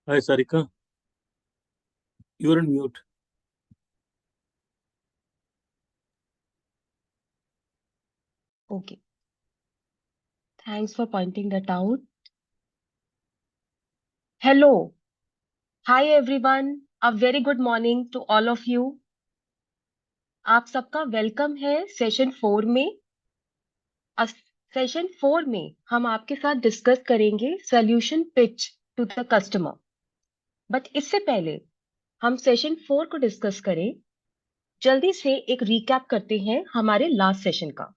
Hi Sarika, you're on mute. Okay, thanks for pointing that out. Hello, hi everyone. A very good morning to all of you. आप सबका welcome है session 4 में। Session 4 में हम आपके साथ discuss करेंगे solution pitch to the customer. But इससे पहले हम सेशन 4 को डिस्कस करें, जल्दी से एक रिकैप करते हैं हमारे लास्ट सेशन का।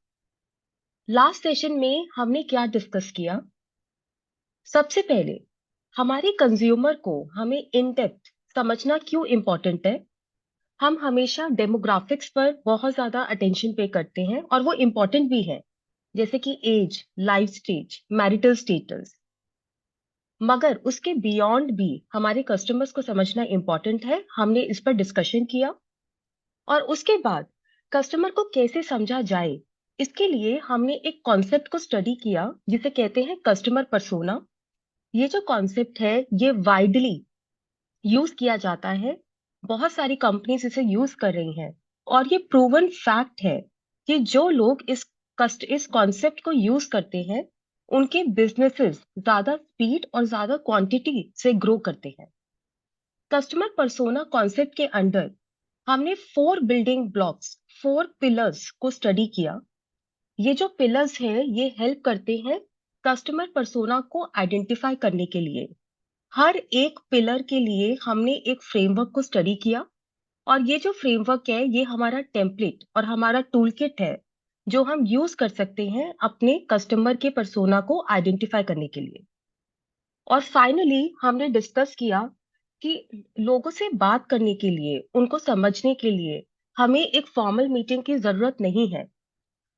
लास्ट सेशन में हमने क्या डिस्कस किया? सबसे पहले हमारे कंज्यूमर को हमें इन डेप्थ समझना क्यों इम्पोर्टेंट है। हम हमेशा डेमोग्राफिक्स पर बहुत ज्यादा अटेंशन पे करते हैं और वो इम्पोर्टेंट भी है, जैसे कि age, life stage, marital status. मगर उसके बियॉन्ड भी हमारे कस्टमर्स को समझना इम्पोर्टेंट है। हमने इस पर डिस्कशन किया और उसके बाद कस्टमर को कैसे समझा जाए, इसके लिए हमने एक कॉन्सेप्ट को स्टडी किया जिसे कहते हैं कस्टमर पर्सोना। ये जो कॉन्सेप्ट है ये वाइडली यूज किया जाता है, बहुत सारी कंपनीज इसे यूज कर रही हैं और ये प्रूवन फैक्ट है कि जो लोग इस कॉन्सेप्ट को यूज करते हैं उनके बिजनेसेस ज्यादा स्पीड और ज्यादा क्वांटिटी से ग्रो करते हैं। कस्टमर पर्सोना कॉन्सेप्ट के अंडर हमने 4 बिल्डिंग ब्लॉक्स, 4 पिलर्स को स्टडी किया। ये जो पिलर्स हैं ये हेल्प करते हैं कस्टमर पर्सोना को आइडेंटिफाई करने के लिए। हर एक पिलर के लिए हमने एक फ्रेमवर्क को स्टडी किया और ये जो फ्रेमवर्क है ये हमारा टेम्पलेट और हमारा टूल किट है जो हम यूज कर सकते हैं अपने कस्टमर के पर्सोना को आइडेंटिफाई करने के लिए। और फाइनली हमने डिस्कस किया कि लोगों से बात करने के लिए, उनको समझने के लिए हमें एक फॉर्मल मीटिंग की जरूरत नहीं है।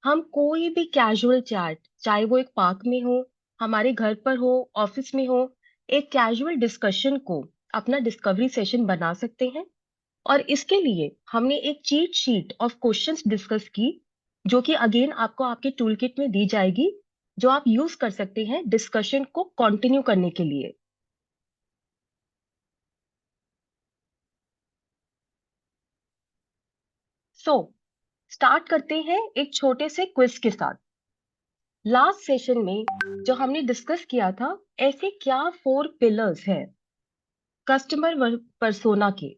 हम कोई भी कैजुअल चैट, चाहे वो एक पार्क में हो, हमारे घर पर हो, ऑफिस में हो, एक कैजुअल डिस्कशन को अपना डिस्कवरी सेशन बना सकते हैं। और इसके लिए हमने एक cheat sheet of questions discuss की, जो कि अगेन आपको आपके टूल किट में दी जाएगी, जो आप यूज कर सकते हैं डिस्कशन को कंटिन्यू करने के लिए। सो स्टार्ट करते हैं एक छोटे से क्विज के साथ। लास्ट सेशन में जो हमने डिस्कस किया था, ऐसे क्या 4 पिलर्स हैं कस्टमर पर्सोना के।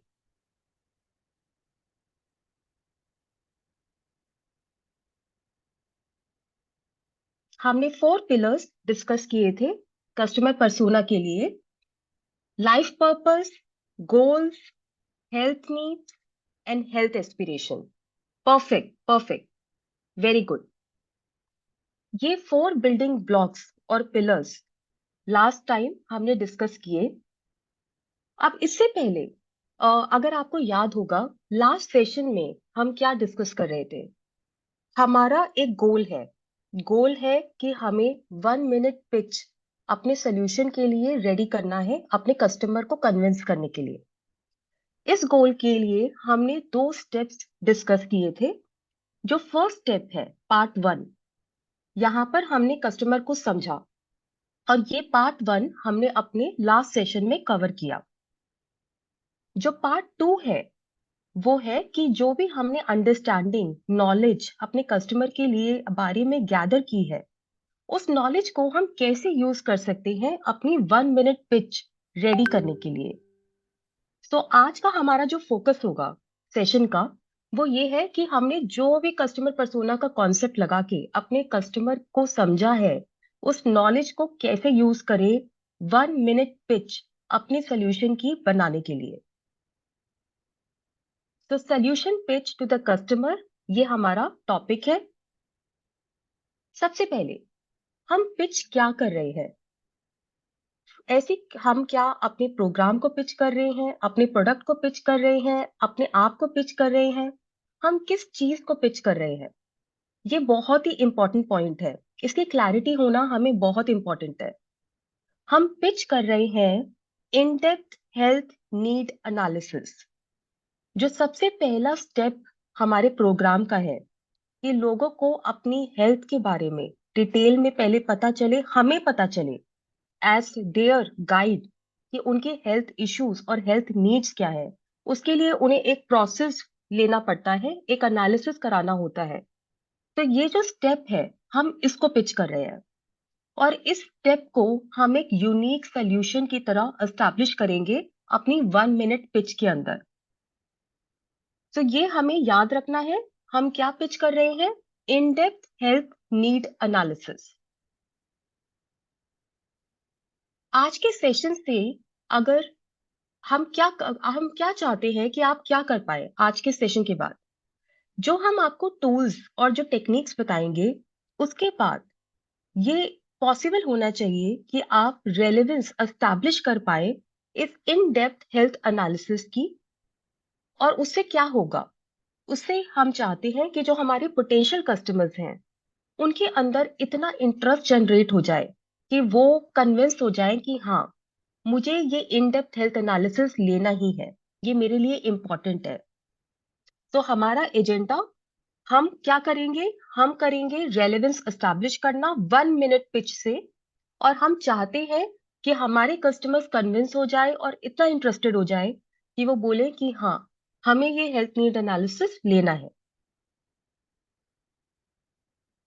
हमने 4 पिलर्स डिस्कस किए थे कस्टमर पर्सोना के लिए: life purpose, goals, health needs and health aspiration. Perfect, perfect, very good. ये 4 बिल्डिंग ब्लॉक्स और पिलर्स लास्ट टाइम हमने डिस्कस किए। अब इससे पहले अगर आपको याद होगा, लास्ट सेशन में हम क्या डिस्कस कर रहे थे। हमारा एक गोल है कि हमें 1 मिनट पिच अपने सोल्यूशन के लिए रेडी करना है, अपने कस्टमर को कन्विंस करने के लिए। इस गोल के लिए हमने 2 स्टेप्स डिस्कस किए थे। जो फर्स्ट स्टेप है, पार्ट 1, यहाँ पर हमने कस्टमर को समझा और ये पार्ट 1 हमने अपने लास्ट सेशन में कवर किया। जो पार्ट 2 है वो है कि जो भी हमने अंडरस्टैंडिंग, नॉलेज अपने कस्टमर के लिए बारे में गैदर की है, उस नॉलेज को हम कैसे यूज कर सकते हैं अपनी 1 मिनट पिच रेडी करने के लिए। तो आज का हमारा जो फोकस होगा सेशन का, वो ये है कि हमने जो भी कस्टमर पर्सोना का कॉन्सेप्ट लगा के अपने कस्टमर को समझा है, उस नॉलेज को कैसे यूज करें 1 मिनट पिच अपने सोल्यूशन की बनाने के लिए। तो solution pitch to the customer, ये हमारा टॉपिक है। सबसे पहले हम पिच क्या कर रहे हैं? ऐसे हम क्या अपने प्रोग्राम को पिच कर रहे हैं, अपने प्रोडक्ट को पिच कर रहे हैं, अपने आप को पिच कर रहे हैं? हम किस चीज को पिच कर रहे हैं? ये बहुत ही इंपॉर्टेंट पॉइंट है। इसकी क्लैरिटी होना हमें बहुत इंपॉर्टेंट है। हम पिच कर रहे हैं इन डेप्थ हेल्थ नीड एनालिसिस। जो सबसे पहला स्टेप हमारे प्रोग्राम का है कि लोगों को अपनी हेल्थ के बारे में डिटेल में पहले पता चले, हमें पता चले एज देयर गाइड कि उनके हेल्थ इश्यूज और हेल्थ नीड्स क्या है, उसके लिए उन्हें एक प्रोसेस लेना पड़ता है, एक एनालिसिस कराना होता है। तो ये जो स्टेप है, हम इसको पिच कर रहे हैं और इस स्टेप को हम एक यूनिक सोल्यूशन की तरह एस्टैब्लिश करेंगे अपनी 1 मिनट पिच के अंदर। तो ये हमें याद रखना है, हम क्या पिच कर रहे हैं? इन डेप्थ हेल्थ नीड एनालिसिस। आज के सेशन से अगर हम क्या चाहते हैं कि आप क्या कर पाए आज के सेशन के बाद, जो हम आपको टूल्स और जो टेक्निक्स बताएंगे, उसके बाद ये पॉसिबल होना चाहिए कि आप रेलेवेंस एस्टैब्लिश कर पाए इस इन डेप्थ हेल्थ एनालिसिस की। और उससे क्या होगा? उससे हम चाहते हैं कि जो हमारे पोटेंशियल कस्टमर्स हैं, उनके अंदर इतना इंटरेस्ट जनरेट हो जाए कि वो कन्विंस हो जाए कि हाँ, मुझे ये इन डेप्थ हेल्थ एनालिसिस लेना ही है, ये मेरे लिए इंपॉर्टेंट है। तो हमारा एजेंडा, हम क्या करेंगे? हम करेंगे रेलेवेंस एस्टैब्लिश करना 1 मिनट पिच से। और हम चाहते हैं कि हमारे कस्टमर्स कन्विंस हो जाए और इतना इंटरेस्टेड हो जाए कि वो बोले कि हाँ, हमें ये हेल्थ नीड एनालिसिस लेना है।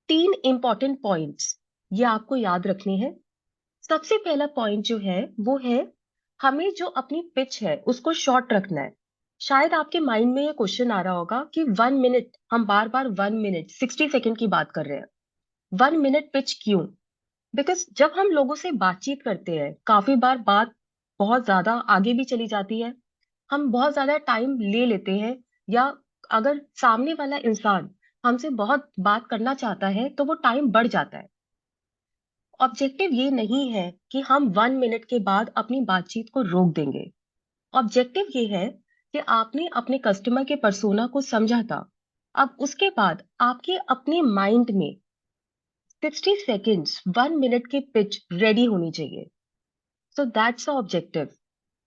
3 इंपॉर्टेंट पॉइंट्स ये आपको याद रखने हैं। सबसे पहला पॉइंट जो है वो है, हमें जो अपनी पिच है उसको शॉर्ट रखना है। शायद आपके माइंड में ये क्वेश्चन आ रहा होगा कि 1 मिनट, हम बार बार 1 मिनट 60 सेकेंड की बात कर रहे हैं, 1 मिनट पिच क्यों? बिकॉज जब हम लोगों से बातचीत करते हैं, काफी बार बात बहुत ज्यादा आगे भी चली जाती है, हम बहुत ज्यादा टाइम ले लेते हैं, या अगर सामने वाला इंसान हमसे बहुत बात करना चाहता है तो वो टाइम बढ़ जाता है। ऑब्जेक्टिव ये नहीं है कि हम 1 मिनट के बाद अपनी बातचीत को रोक देंगे। ऑब्जेक्टिव ये है कि आपने अपने कस्टमर के पर्सोना को समझा था। अब उसके बाद आपके अपने माइंड में 60 सेकेंड्स 1 मिनट की पिच रेडी होनी चाहिए। So that's the objective.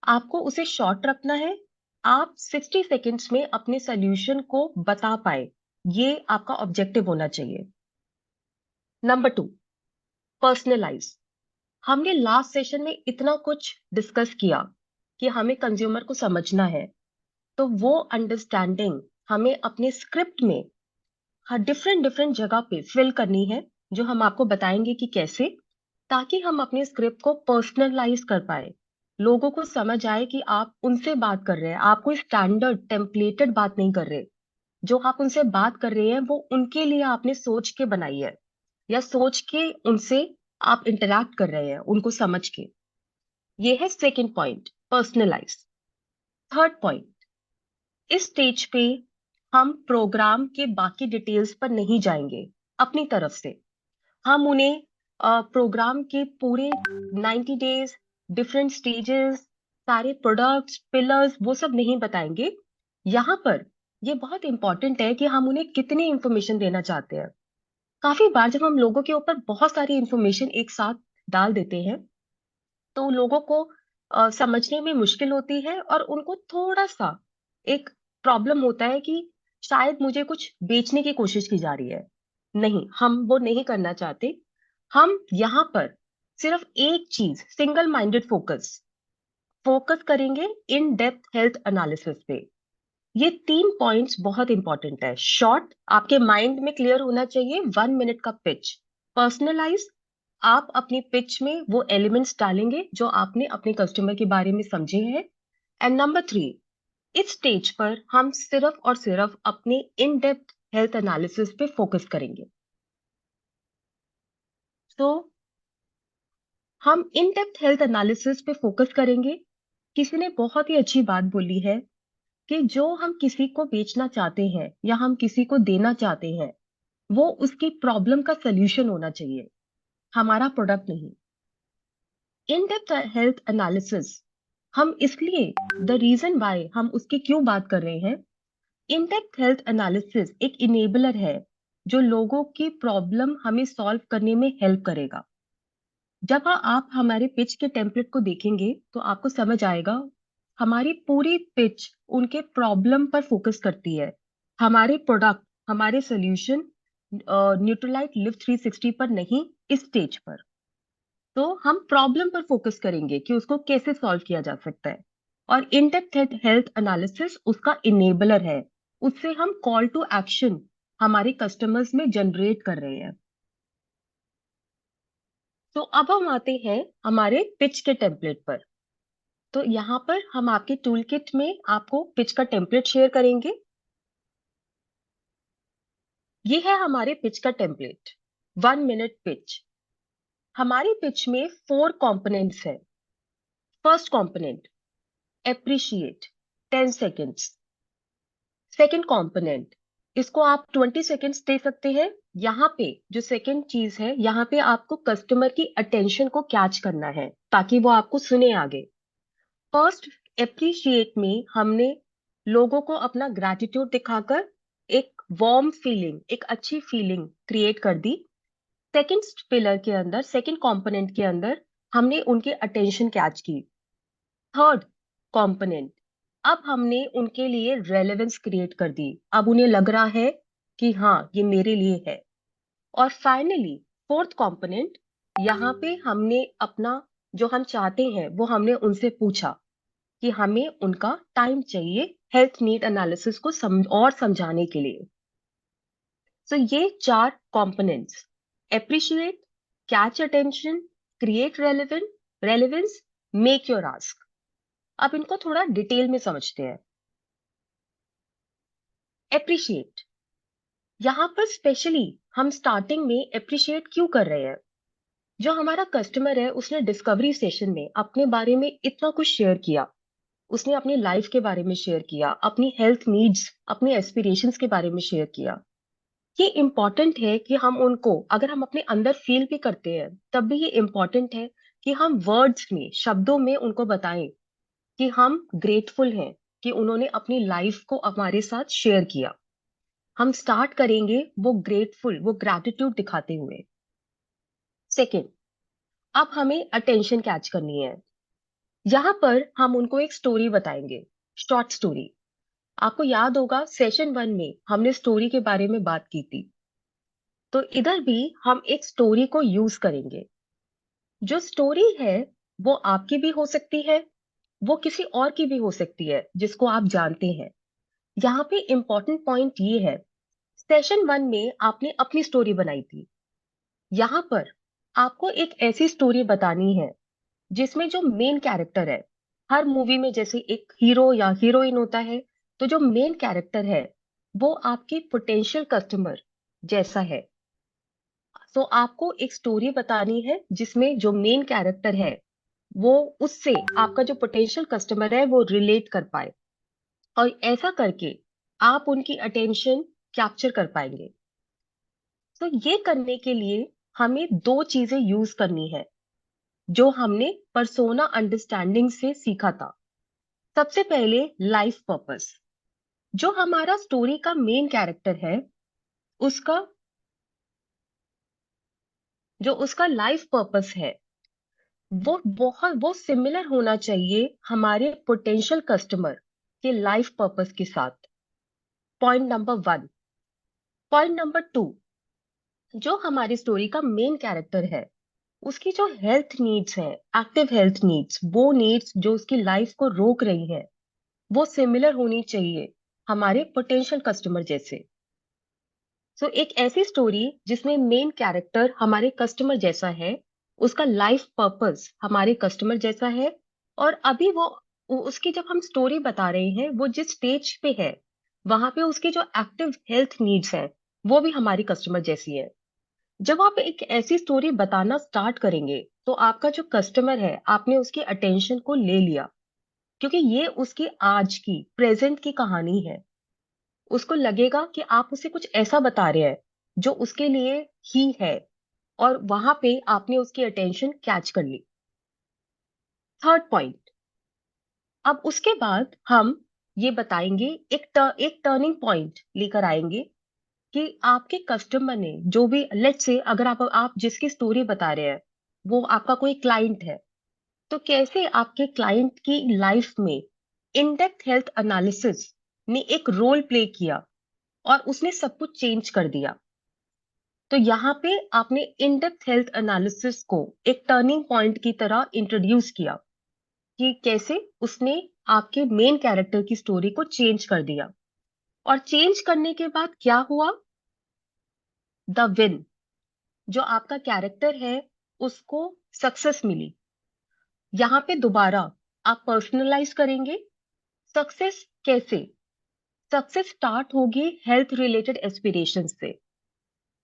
आपको उसे शॉर्ट रखना है, आप 60 सेकेंड्स में अपने सोल्यूशन को बता पाए, ये आपका ऑब्जेक्टिव होना चाहिए। Number 2, personalise. हमने लास्ट सेशन में इतना कुछ डिस्कस किया कि हमें कंज्यूमर को समझना है, तो वो अंडरस्टैंडिंग हमें अपने स्क्रिप्ट में हर डिफरेंट डिफरेंट जगह पे फिल करनी है, जो हम आपको बताएंगे कि कैसे, ताकि हम अपने स्क्रिप्ट को पर्सनलाइज कर पाए, लोगों को समझ आए कि आप उनसे बात कर रहे हैं, आप कोई स्टैंडर्ड टेम्पलेटेड बात नहीं कर रहे। जो आप उनसे बात कर रहे हैं वो उनके लिए आपने सोच के बनाई है, या सोच के उनसे आप इंटरैक्ट कर रहे हैं उनको समझ के। ये है second point, personalise. Third point, इस स्टेज पे हम प्रोग्राम के बाकी डिटेल्स पर नहीं जाएंगे अपनी तरफ से। हम उन्हें प्रोग्राम के पूरे 90 डेज, डिफरेंट स्टेजेस, सारे प्रोडक्ट्स पिलर्स, वो सब नहीं बताएंगे। यहाँ पर ये बहुत इंपॉर्टेंट है कि हम उन्हें कितनी इंफॉर्मेशन देना चाहते हैं। काफी बार जब हम लोगों के ऊपर बहुत सारी इंफॉर्मेशन एक साथ डाल देते हैं, तो लोगों को समझने में मुश्किल होती है और उनको थोड़ा सा एक प्रॉब्लम होता है कि शायद मुझे कुछ बेचने की कोशिश की जा रही है। नहीं, हम वो नहीं करना चाहते। हम यहाँ पर सिर्फ एक चीज, सिंगल माइंडेड फोकस फोकस करेंगे इन डेप्थ हेल्थ एनालिसिस पे। ये 3 पॉइंट्स बहुत इंपॉर्टेंट है। शॉर्ट, आपके माइंड में क्लियर होना चाहिए 1 मिनट का पिच। पर्सनलाइज, आप अपनी पिच में वो एलिमेंट्स डालेंगे जो आपने अपने कस्टमर के बारे में समझे हैं। एंड नंबर 3, इस स्टेज पर हम सिर्फ और सिर्फ अपने इन डेप्थ हेल्थ एनालिसिस पे फोकस करेंगे। तो हम इन डेप्थ हेल्थ एनालिसिस पे फोकस करेंगे। किसी ने बहुत ही अच्छी बात बोली है कि जो हम किसी को बेचना चाहते हैं या हम किसी को देना चाहते हैं, वो उसकी प्रॉब्लम का सलूशन होना चाहिए, हमारा प्रोडक्ट नहीं। इन डेप्थ हेल्थ एनालिसिस, हम इसलिए, द रीजन वाई हम उसकी क्यों बात कर रहे हैं, इन डेप्थ हेल्थ एनालिसिस एक इनेबलर है जो लोगों की प्रॉब्लम हमें सॉल्व करने में हेल्प करेगा। जब आप हमारे पिच के टेम्पलेट को देखेंगे तो आपको समझ आएगा, हमारी पूरी पिच उनके प्रॉब्लम पर फोकस करती है, हमारे प्रोडक्ट, हमारे सोल्यूशन न्यूट्रलाइट लिव 360 पर नहीं, इस स्टेज पर। तो हम प्रॉब्लम पर फोकस करेंगे कि उसको कैसे सॉल्व किया जा सकता है। और इन डेप्थ हेल्थ एनालिसिस उसका इनेबलर है। उससे हम कॉल टू एक्शन हमारे कस्टमर्स में जनरेट कर रहे हैं। तो अब हम आते हैं हमारे पिच के टेम्पलेट पर। तो यहाँ पर हम आपके टूल किट में आपको पिच का टेम्पलेट शेयर करेंगे। ये है हमारे पिच का टेम्पलेट, 1 मिनट पिच। हमारी पिच में 4 कंपोनेंट्स है। First component, appreciate, 10 seconds. Second component, इसको आप 20 सेकेंड्स दे सकते हैं। यहाँ पे जो सेकेंड चीज है, यहाँ पे आपको कस्टमर की अटेंशन को कैच करना है ताकि वो आपको सुने आगे। फर्स्ट, एप्रिशिएट में हमने लोगों को अपना ग्रैटिट्यूड दिखाकर एक वार्म फीलिंग, एक अच्छी फीलिंग क्रिएट कर दी। सेकेंड पिलर के अंदर, सेकेंड कंपोनेंट के अंदर हमने उनकी अटेंशन कैच की। थर्ड कंपोनेंट, अब हमने उनके लिए रेलेवेंस क्रिएट कर दी। अब उन्हें लग रहा है कि हाँ, ये मेरे लिए है। और फाइनली फोर्थ कंपोनेंट, यहाँ पे हमने अपना जो हम चाहते हैं वो हमने उनसे पूछा कि हमें उनका टाइम चाहिए हेल्थ नीड एनालिसिस को और समझाने के लिए। सो ये 4 components, appreciate, catch attention, create relevance, make your ask. अब इनको थोड़ा डिटेल में समझते हैं। एप्रिशिएट, यहाँ पर स्पेशली हम स्टार्टिंग में एप्रिशिएट क्यों कर रहे हैं? जो हमारा कस्टमर है उसने डिस्कवरी सेशन में अपने बारे में इतना कुछ शेयर किया। उसने अपनी लाइफ के बारे में शेयर किया, अपनी हेल्थ नीड्स, अपने एस्पिरेशंस के बारे में शेयर किया। ये इम्पॉर्टेंट है कि हम उनको, अगर हम अपने अंदर फील भी करते हैं तब भी ये इम्पॉर्टेंट है कि हम वर्ड्स में, शब्दों में उनको बताएं कि हम ग्रेटफुल हैं कि उन्होंने अपनी लाइफ को हमारे साथ शेयर किया। हम स्टार्ट करेंगे वो ग्रेटफुल, वो ग्रैटिट्यूड दिखाते हुए। सेकेंड, अब हमें अटेंशन कैच करनी है। यहाँ पर हम उनको एक स्टोरी बताएंगे, शॉर्ट स्टोरी। आपको याद होगा सेशन 1 में हमने स्टोरी के बारे में बात की थी। तो इधर भी हम एक स्टोरी को यूज करेंगे। जो स्टोरी है वो आपकी भी हो सकती है, वो किसी और की भी हो सकती है जिसको आप जानते हैं। यहाँ पे इंपॉर्टेंट पॉइंट ये है, सेशन 1 में आपने अपनी स्टोरी बनाई थी। यहाँ पर आपको एक ऐसी स्टोरी बतानी है जिसमें जो मेन कैरेक्टर है, हर मूवी में जैसे एक हीरो या हीरोइन होता है, तो जो मेन कैरेक्टर है वो आपकी पोटेंशियल कस्टमर जैसा है। तो आपको एक स्टोरी बतानी है जिसमें जो मेन कैरेक्टर है वो उससे आपका जो पोटेंशियल कस्टमर है वो रिलेट कर पाए, और ऐसा करके आप उनकी अटेंशन कैप्चर कर पाएंगे। तो ये करने के लिए हमें 2 चीजें यूज करनी है जो हमने पर्सोना अंडरस्टैंडिंग से सीखा था। सबसे पहले लाइफ पर्पस। जो हमारा स्टोरी का मेन कैरेक्टर है, उसका जो उसका लाइफ पर्पस है वो सिमिलर होना चाहिए हमारे पोटेंशियल कस्टमर के लाइफ पर्पस के साथ। Point number 1। पॉइंट नंबर 2, जो हमारी स्टोरी का मेन कैरेक्टर है उसकी जो हेल्थ नीड्स है, एक्टिव हेल्थ नीड्स, वो नीड्स जो उसकी लाइफ को रोक रही है वो सिमिलर होनी चाहिए हमारे पोटेंशियल कस्टमर जैसे। सो एक ऐसी स्टोरी जिसमें मेन कैरेक्टर हमारे कस्टमर जैसा है, उसका लाइफ पर्पस हमारे कस्टमर जैसा है, और अभी उसकी जब हम स्टोरी बता रहे हैं वो जिस स्टेज पे है वहां पे उसकी जो एक्टिव हेल्थ नीड्स है वो भी हमारी कस्टमर जैसी है। जब आप एक ऐसी स्टोरी बताना स्टार्ट करेंगे तो आपका जो कस्टमर है, आपने उसकी अटेंशन को ले लिया, क्योंकि ये उसकी आज की, प्रेजेंट की कहानी है। उसको लगेगा कि आप उसे कुछ ऐसा बता रहे हैं जो उसके लिए ही है, और वहां पे आपने उसकी अटेंशन कैच कर ली। थर्ड पॉइंट, अब उसके बाद हम ये बताएंगे, एक टर्निंग पॉइंट लेकर आएंगे कि आपके कस्टमर ने जो भी, लेट्स से अगर आप जिसकी स्टोरी बता रहे हैं वो आपका कोई क्लाइंट है, तो कैसे आपके क्लाइंट की लाइफ में इन डेप्थ हेल्थ एनालिसिस ने एक रोल प्ले किया और उसने सब कुछ चेंज कर दिया। तो यहाँ पे आपने इन डेप्थ हेल्थ एनालिसिस को एक टर्निंग पॉइंट की तरह इंट्रोड्यूस किया कि कैसे उसने आपके मेन कैरेक्टर की स्टोरी को चेंज कर दिया। और चेंज करने के बाद क्या हुआ? द विन, जो आपका कैरेक्टर है उसको सक्सेस मिली। यहाँ पे दोबारा आप पर्सनलाइज करेंगे। सक्सेस कैसे? सक्सेस स्टार्ट होगी हेल्थ रिलेटेड एस्पिरेशन से।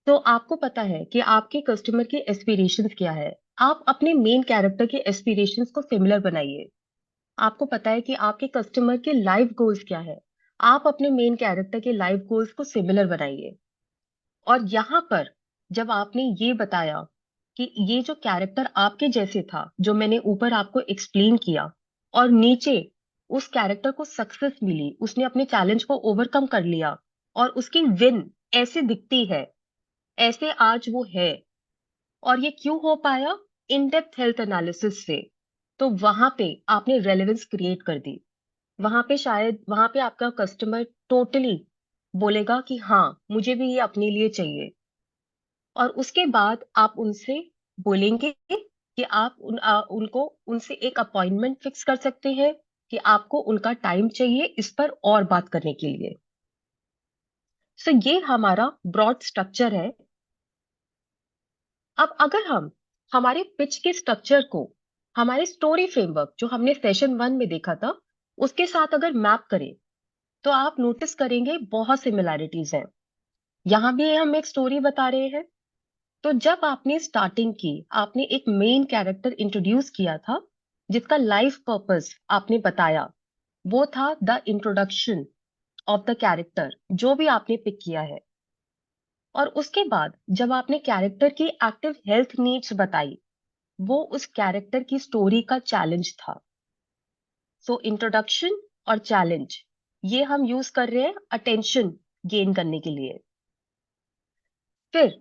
तो आपको पता है कि आपके कस्टमर के एस्पिरेशंस क्या है। आप अपने मेन कैरेक्टर के एस्पिरेशंस को सिमिलर बनाइए। आपको पता है कि आपके कस्टमर के लाइफ गोल्स क्या है। आप अपने मेन कैरेक्टर के लाइफ गोल्स को सिमिलर बनाइए। और यहाँ पर जब आपने ये बताया कि ये जो कैरेक्टर आपके जैसे था, जो मैंने ऊपर आपको एक्सप्लेन किया, और नीचे उस कैरेक्टर को सक्सेस मिली, उसने अपने चैलेंज को ओवरकम कर लिया और उसकी विन ऐसे दिखती है, ऐसे आज वो है। और ये क्यों हो पाया? इन डेप्थ हेल्थ एनालिसिस से। तो वहां पे आपने रेलेवेंस क्रिएट कर दी। वहां पे शायद वहां पे आपका कस्टमर टोटली बोलेगा कि हाँ, मुझे भी ये अपने लिए चाहिए। और उसके बाद आप उनसे बोलेंगे कि आप उनको उनसे एक अपॉइंटमेंट फिक्स कर सकते हैं कि आपको उनका टाइम चाहिए इस पर और बात करने के लिए। सो ये हमारा ब्रॉड स्ट्रक्चर है। अब अगर हम हमारे पिच के स्ट्रक्चर को हमारे स्टोरी फ्रेमवर्क जो हमने सेशन 1 में देखा था उसके साथ अगर मैप करें, तो आप नोटिस करेंगे बहुत सिमिलैरिटीज हैं। यहाँ भी हम एक स्टोरी बता रहे हैं। तो जब आपने स्टार्टिंग की, आपने एक मेन कैरेक्टर इंट्रोड्यूस किया था जिसका लाइफ पर्पस आपने बताया, वो था the introduction of the character जो भी आपने पिक किया है। और उसके बाद जब आपने कैरेक्टर की एक्टिव हेल्थ नीड्स बताई, वो उस कैरेक्टर की स्टोरी का चैलेंज था। सो इंट्रोडक्शन और चैलेंज ये हम यूज कर रहे हैं अटेंशन गेन करने के लिए। फिर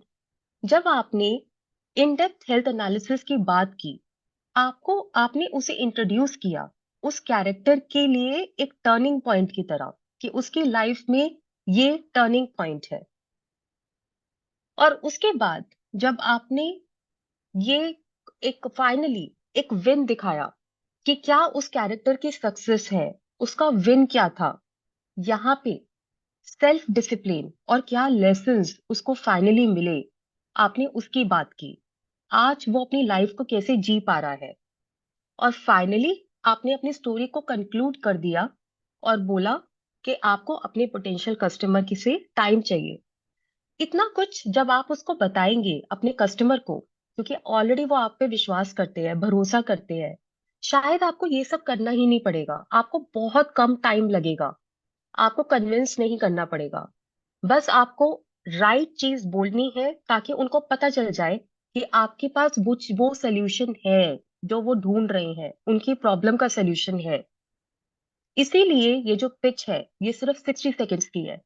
जब आपने इन डेप्थ हेल्थ एनालिसिस की बात की, आपने उसे इंट्रोड्यूस किया उस कैरेक्टर के लिए एक टर्निंग पॉइंट की तरह कि उसकी लाइफ में ये टर्निंग पॉइंट है। और उसके बाद जब आपने ये एक फाइनली एक विन दिखाया कि क्या उस कैरेक्टर की सक्सेस है, उसका विन क्या था, यहाँ पे सेल्फ डिसिप्लिन और क्या लेसन्स उसको फाइनली मिले, आपने उसकी बात की। आज वो अपनी लाइफ को कैसे जी पा रहा है। और फाइनली आपने अपनी स्टोरी को कंक्लूड कर दिया और बोला कि आपको अपने पोटेंशियल कस्टमर की से टाइम चाहिए। इतना कुछ जब आप उसको बताएंगे अपने कस्टमर को, क्योंकि ऑलरेडी वो आप पे विश्वास करते हैं, भरोसा करते हैं, शायद आपको ये सब करना ही नहीं पड़ेगा। आपको बहुत कम टाइम लगेगा, आपको कन्विंस नहीं करना पड़ेगा। बस आपको राइट चीज बोलनी है ताकि उनको पता चल जाए कि आपके पास वो सोल्यूशन है जो वो ढूंढ रहे हैं, उनकी प्रॉब्लम का सोल्यूशन है। इसीलिए ये जो पिच है ये सिर्फ 60 सेकेंड्स की है।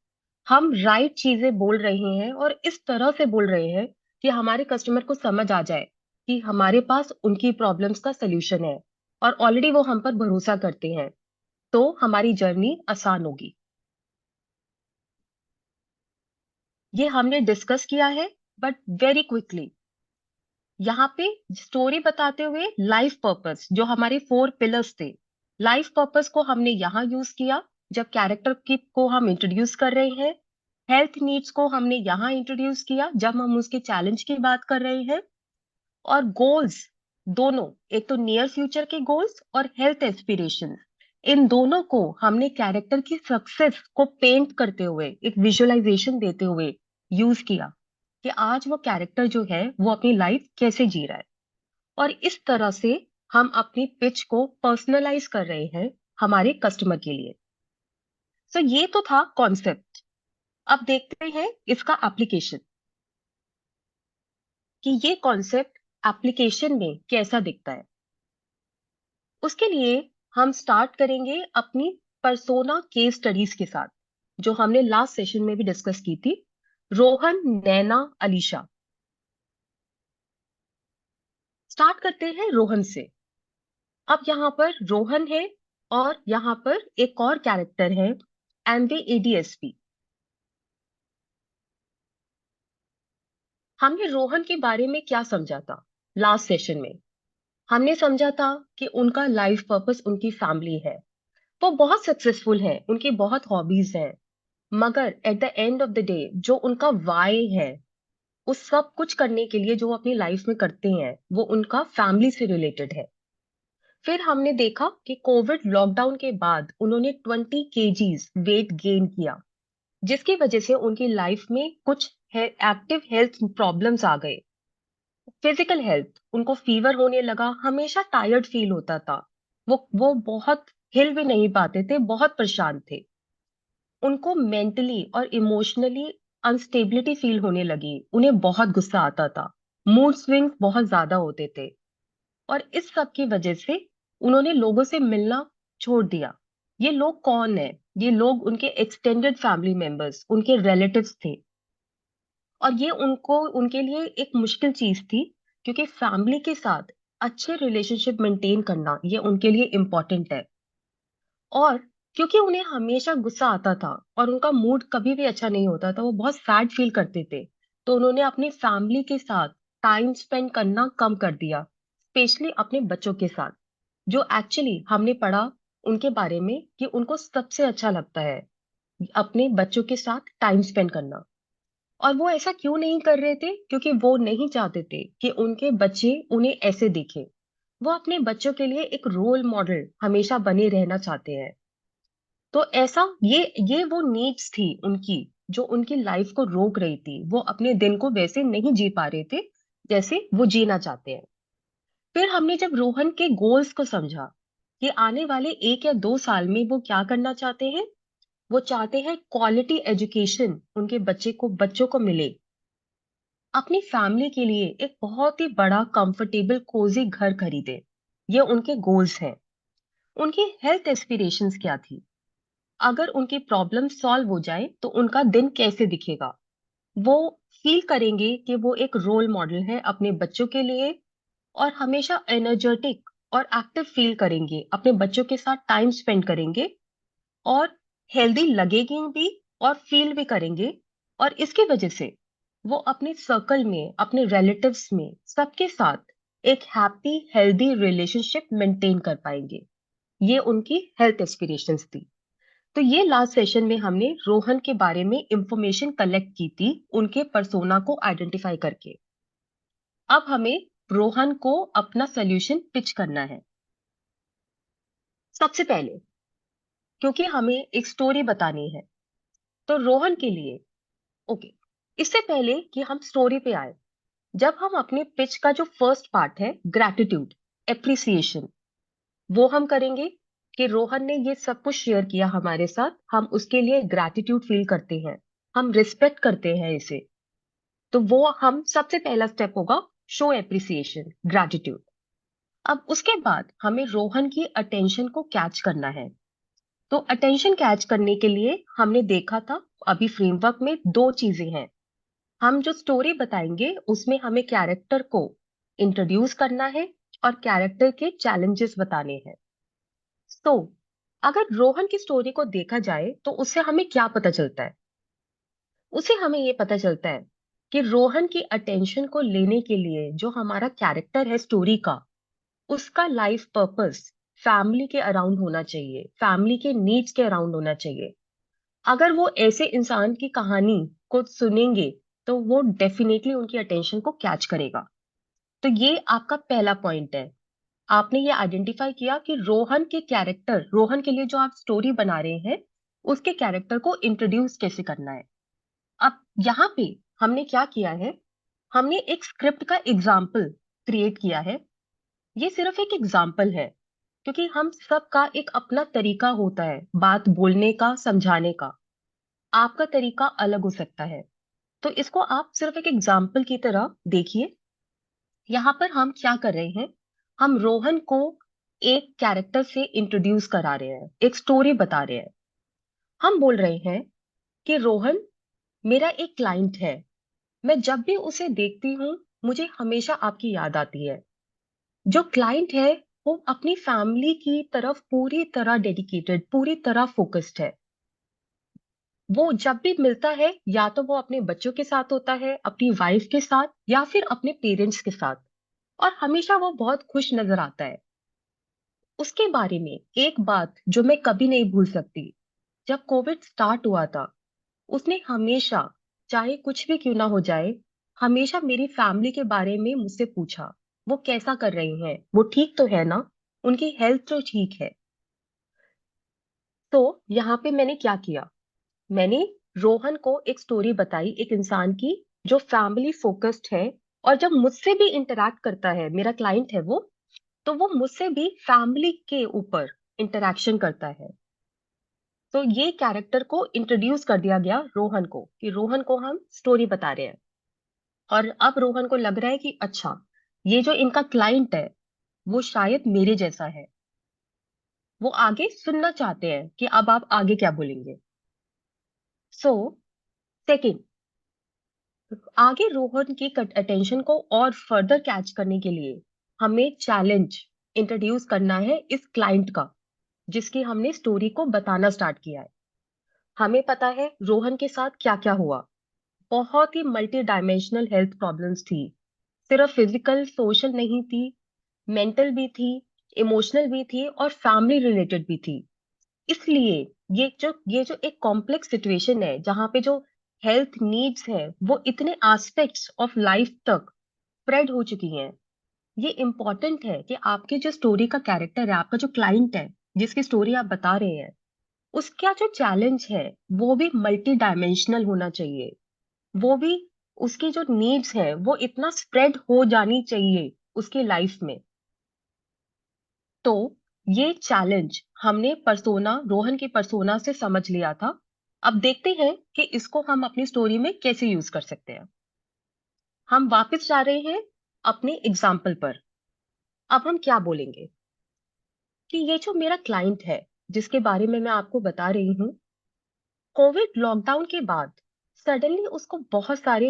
हम राइट चीजें बोल रहे हैं और इस तरह से बोल रहे हैं कि हमारे कस्टमर को समझ आ जाए कि हमारे पास उनकी प्रॉब्लम्स का सोल्यूशन है और ऑलरेडी वो हम पर भरोसा करते हैं, तो हमारी जर्नी आसान होगी। ये हमने डिस्कस किया है, बट वेरी क्विकली। यहाँ पे स्टोरी बताते हुए लाइफ पर्पस जो हमारे 4 पिलर्स थे, लाइफ पर्पस को हमने यहाँ यूज किया जब कैरेक्टर की को हम इंट्रोड्यूस कर रहे हैं। हेल्थ नीड्स को हमने यहाँ इंट्रोड्यूस किया जब हम उसके चैलेंज की बात कर रहे हैं। और गोल्स दोनों, एक तो नियर फ्यूचर के गोल्स और हेल्थ एस्पिरेशन, इन दोनों को हमने कैरेक्टर की सक्सेस को पेंट करते हुए एक विजुअलाइजेशन देते हुए यूज किया कि आज वो कैरेक्टर जो है वो अपनी लाइफ कैसे जी रहा है। और इस तरह से हम अपनी पिच को पर्सनलाइज कर रहे हैं हमारे कस्टमर के लिए। सो ये तो था कॉन्सेप्ट। अब देखते हैं इसका एप्लीकेशन, कि ये कॉन्सेप्ट एप्लीकेशन में कैसा दिखता है। उसके लिए हम स्टार्ट करेंगे अपनी पर्सोना केस स्टडीज के साथ, जो हमने लास्ट सेशन में भी डिस्कस की थी। रोहन, नैना, अलीशा। स्टार्ट करते हैं रोहन से। अब यहाँ पर रोहन है और यहाँ पर एक और कैरेक्टर है, एमवे एडीएसपी। हमने रोहन के बारे में क्या समझा था लास्ट सेशन में? हमने समझा था कि उनका लाइफ पर्पस उनकी फैमिली है। वो बहुत सक्सेसफुल है, उनकी बहुत हॉबीज हैं, मगर at the end of the day जो उनका वाई है, उस सब कुछ करने के लिए जो वो अपनी लाइफ में करते हैं, वो उनका फैमिली से रिलेटेड है। फिर हमने देखा कि कोविड लॉकडाउन के बाद उन्होंने 20 केजीज वेट गेन किया, जिसकी वजह से उनकी लाइफ में कुछ एक्टिव हेल्थ प्रॉब्लम्स आ गए। फिजिकल हेल्थ, उनको फीवर होने लगा, हमेशा टायर्ड फील होता था। वो बहुत हिल भी नहीं पाते थे, बहुत परेशान थे। उनको मेंटली और इमोशनली अनस्टेबिलिटी फील होने लगी, उन्हें बहुत गुस्सा आता था, मूड स्विंग्स बहुत ज्यादा होते थे। और इस सब की वजह से उन्होंने लोगों से मिलना छोड़ दिया। ये लोग कौन है? ये लोग उनके एक्सटेंडेड फैमिली मेंबर्स, उनके रिलेटिव्स थे। और ये उनको उनके लिए एक मुश्किल चीज थी, क्योंकि फैमिली के साथ अच्छे रिलेशनशिप मेंटेन करना ये उनके लिए इम्पोर्टेंट है। और क्योंकि उन्हें हमेशा गुस्सा आता था और उनका मूड कभी भी अच्छा नहीं होता था, वो बहुत सैड फील करते थे, तो उन्होंने अपनी फैमिली के साथ टाइम स्पेंड करना कम कर दिया, स्पेशली अपने बच्चों के साथ, जो एक्चुअली हमने पढ़ा उनके बारे में कि उनको सबसे अच्छा लगता है अपने बच्चों के साथ टाइम स्पेंड करना। और वो ऐसा क्यों नहीं कर रहे थे? क्योंकि वो नहीं चाहते थे कि उनके बच्चे उन्हें ऐसे देखें। वो अपने बच्चों के लिए एक रोल मॉडल हमेशा बने रहना चाहते हैं। तो ऐसा ये वो नीड्स थी उनकी, जो उनकी लाइफ को रोक रही थी। वो अपने दिन को वैसे नहीं जी पा रहे थे जैसे वो जीना चाहते हैं। फिर हमने जब रोहन के गोल्स को समझा कि आने वाले 1 या 2 साल में वो क्या करना चाहते हैं, वो चाहते हैं क्वालिटी एजुकेशन उनके बच्चों को मिले, अपनी फैमिली के लिए एक बहुत ही बड़ा कंफर्टेबल कोजी घर खरीदे। ये उनके गोल्स हैं। उनकी हेल्थ एस्पिरेशंस क्या थी? अगर उनकी प्रॉब्लम सॉल्व हो जाए तो उनका दिन कैसे दिखेगा? वो फील करेंगे कि वो एक रोल मॉडल है अपने बच्चों के लिए, और हमेशा एनर्जेटिक और एक्टिव फील करेंगे, अपने बच्चों के साथ टाइम स्पेंड करेंगे, और हेल्दी लगेंगे भी और फील भी करेंगे। और इसकी वजह से वो अपने सर्कल में, अपने रिलेटिव्स में, सबके साथ एक हैप्पी हेल्दी रिलेशनशिप मेंटेन कर पाएंगे। ये उनकी हेल्थ एस्पिरेशंस थी। तो ये लास्ट सेशन में हमने रोहन के बारे में इंफॉर्मेशन कलेक्ट की थी, उनके पर्सोना को आइडेंटिफाई करके। अब हमें रोहन को अपना सोल्यूशन पिच करना है। सबसे पहले, क्योंकि हमें एक स्टोरी बतानी है, तो रोहन के लिए, ओके, इससे पहले कि हम स्टोरी पे आए, जब हम अपने पिच का जो फर्स्ट पार्ट है, ग्रैटिट्यूड, एप्रिसिएशन, वो हम करेंगे कि रोहन ने ये सब कुछ शेयर किया हमारे साथ, हम उसके लिए ग्रैटिट्यूड फील करते हैं, हम रिस्पेक्ट करते हैं इसे। तो वो हम सबसे पहला स्टेप होगा, शो एप्रिसिएशन, ग्रैटिट्यूड। अब उसके बाद हमें रोहन की अटेंशन को कैच करना है। तो अटेंशन कैच करने के लिए हमने देखा था, अभी फ्रेमवर्क में दो चीजें हैं। हम जो स्टोरी बताएंगे उसमें हमें कैरेक्टर को इंट्रोड्यूस करना है और कैरेक्टर के चैलेंजेस बताने हैं। तो अगर रोहन की स्टोरी को देखा जाए तो उससे हमें क्या पता चलता है? उसे हमें ये पता चलता है कि रोहन की अटेंशन को लेने के लिए जो हमारा कैरेक्टर है स्टोरी का, उसका लाइफ पर्पस फैमिली के अराउंड होना चाहिए, फैमिली के नीड्स के अराउंड होना चाहिए। अगर वो ऐसे इंसान की कहानी को सुनेंगे तो वो डेफिनेटली उनकी अटेंशन को कैच करेगा। तो ये आपका पहला पॉइंट है। आपने ये आइडेंटिफाई किया कि रोहन के कैरेक्टर, रोहन के लिए जो आप स्टोरी बना रहे हैं, उसके कैरेक्टर को इंट्रोड्यूस कैसे करना है। अब यहाँ पे हमने क्या किया है, हमने एक स्क्रिप्ट का एग्जाम्पल क्रिएट किया है। ये सिर्फ एक एग्जाम्पल है, क्योंकि हम सबका एक अपना तरीका होता है बात बोलने का, समझाने का। आपका तरीका अलग हो सकता है, तो इसको आप सिर्फ एक एग्जाम्पल की तरह देखिए। यहाँ पर हम क्या कर रहे हैं, हम रोहन को एक कैरेक्टर से इंट्रोड्यूस करा रहे हैं, एक स्टोरी बता रहे हैं। हम बोल रहे हैं कि रोहन मेरा एक क्लाइंट है, मैं जब भी उसे देखती हूँ मुझे हमेशा आपकी याद आती है। जो क्लाइंट है वो अपनी फैमिली की तरफ पूरी तरह डेडिकेटेड, पूरी तरह फोकस्ड है। वो जब भी मिलता है या तो वो अपने बच्चों के साथ होता है, अपनी वाइफ के साथ या फिर अपने पेरेंट्स के साथ, और हमेशा वो बहुत खुश नजर आता है। उसके बारे में एक बात जो मैं कभी नहीं भूल सकती, जब कोविड स्टार्ट हुआ था, उसने हमेशा, चाहे कुछ भी क्यों ना हो जाए, हमेशा मेरी फैमिली के बारे में मुझसे पूछा, वो कैसा कर रही हैं, वो ठीक तो है ना, उनकी हेल्थ तो ठीक है। तो यहाँ पे मैंने क्या किया, मैंने रोहन को एक स्टोरी बताई, एक इंसान की जो फैमिली फोकस्ड है, और जब मुझसे भी इंटरैक्ट करता है, मेरा क्लाइंट है वो, तो वो मुझसे भी फैमिली के ऊपर इंटरैक्शन करता है। तो ये कैरेक्टर को इंट्रोड्यूस कर दिया गया रोहन को, कि रोहन को हम स्टोरी बता रहे हैं। और अब रोहन को लग रहा है कि अच्छा, ये जो इनका क्लाइंट है वो शायद मेरे जैसा है। वो आगे सुनना चाहते हैं कि अब आप आगे क्या बोलेंगे। सो सेकंड, आगे रोहन की अटेंशन को और फर्दर कैच करने के लिए हमें चैलेंज इंट्रोड्यूस करना है इस क्लाइंट का, जिसकी हमने स्टोरी को बताना स्टार्ट किया है। हमें पता है रोहन के साथ क्या क्या हुआ। बहुत ही मल्टी डायमेंशनल हेल्थ प्रॉब्लम्स थी, सिर्फ फिजिकल सोशल नहीं थी, मेंटल भी थी, इमोशनल भी थी और फैमिली रिलेटेड भी थी। इसलिए ये जो एक कॉम्प्लेक्स सिचुएशन है, जहाँ पे जो हेल्थ नीड्स है वो इतने एस्पेक्ट्स ऑफ लाइफ तक स्प्रेड हो चुकी हैं। ये इम्पोर्टेंट है कि आपके जो स्टोरी का कैरेक्टर है, आपका जो क्लाइंट है, जिसकी स्टोरी आप बता रहे हैं, उसका जो चैलेंज है वो भी मल्टी डायमेंशनल होना चाहिए। वो भी, उसकी जो नीड्स है वो इतना स्प्रेड हो जानी चाहिए उसकी लाइफ में। तो ये चैलेंज हमने पर्सोना, रोहन की पर्सोना से समझ लिया था। अब देखते हैं कि इसको हम अपनी स्टोरी में कैसे यूज कर सकते हैं। हम वापस जा रहे हैं अपने एग्जाम्पल पर। अब हम क्या बोलेंगे कि ये जो मेरा क्लाइंट है, जिसके बारे में मैं आपको बता रही हूँ, कोविड लॉकडाउन के बाद सडनली उसको बहुत सारे